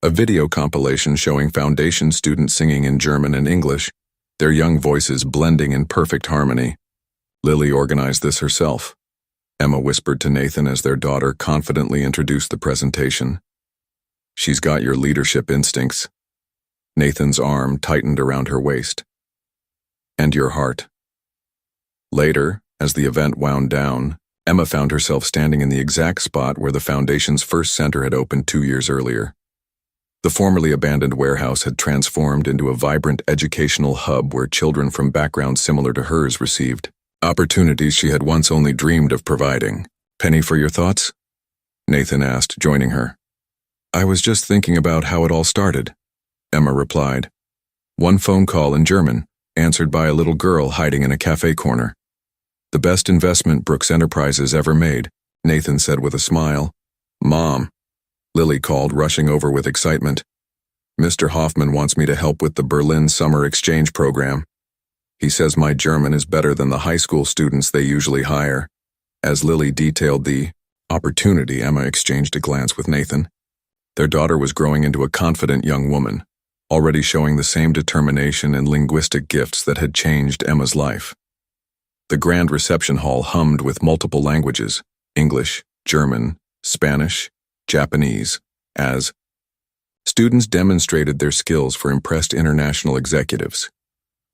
a video compilation showing foundation students singing in German and English, their young voices blending in perfect harmony. Lily organized this herself, Emma whispered to Nathan as their daughter confidently introduced the presentation. She's got your leadership instincts. Nathan's arm tightened around her waist. And your heart. Later, as the event wound down, Emma found herself standing in the exact spot where the foundation's first center had opened 2 years earlier. The formerly abandoned warehouse had transformed into a vibrant educational hub where children from backgrounds similar to hers received opportunities she had once only dreamed of providing. Penny, for your thoughts? Nathan asked, joining her. I was just thinking about how it all started, Emma replied. One phone call in German, answered by a little girl hiding in a cafe corner. The best investment Brooks Enterprises ever made, Nathan said with a smile. Mom, Lily called, rushing over with excitement. Mr. Hoffman wants me to help with the Berlin summer exchange program. He says my German is better than the high school students they usually hire. As Lily detailed the opportunity, Emma exchanged a glance with Nathan. Their daughter was growing into a confident young woman, already showing the same determination and linguistic gifts that had changed Emma's life. The grand reception hall hummed with multiple languages, English, German, Spanish, Japanese, as students demonstrated their skills for impressed international executives.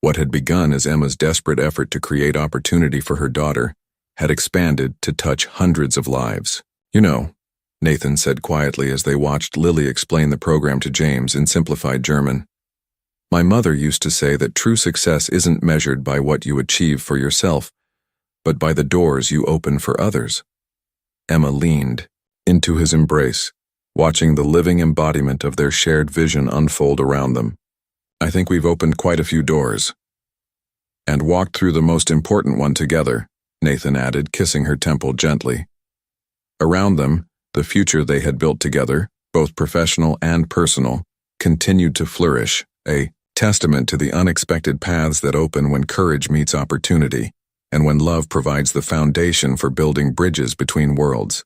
What had begun as Emma's desperate effort to create opportunity for her daughter had expanded to touch hundreds of lives. You know, Nathan said quietly as they watched Lily explain the program to James in simplified German. My mother used to say that true success isn't measured by what you achieve for yourself, but by the doors you open for others. Emma leaned into his embrace, watching the living embodiment of their shared vision unfold around them. I think we've opened quite a few doors. And walked through the most important one together, Nathan added, kissing her temple gently. Around them, the future they had built together, both professional and personal, continued to flourish, a testament to the unexpected paths that open when courage meets opportunity, and when love provides the foundation for building bridges between worlds.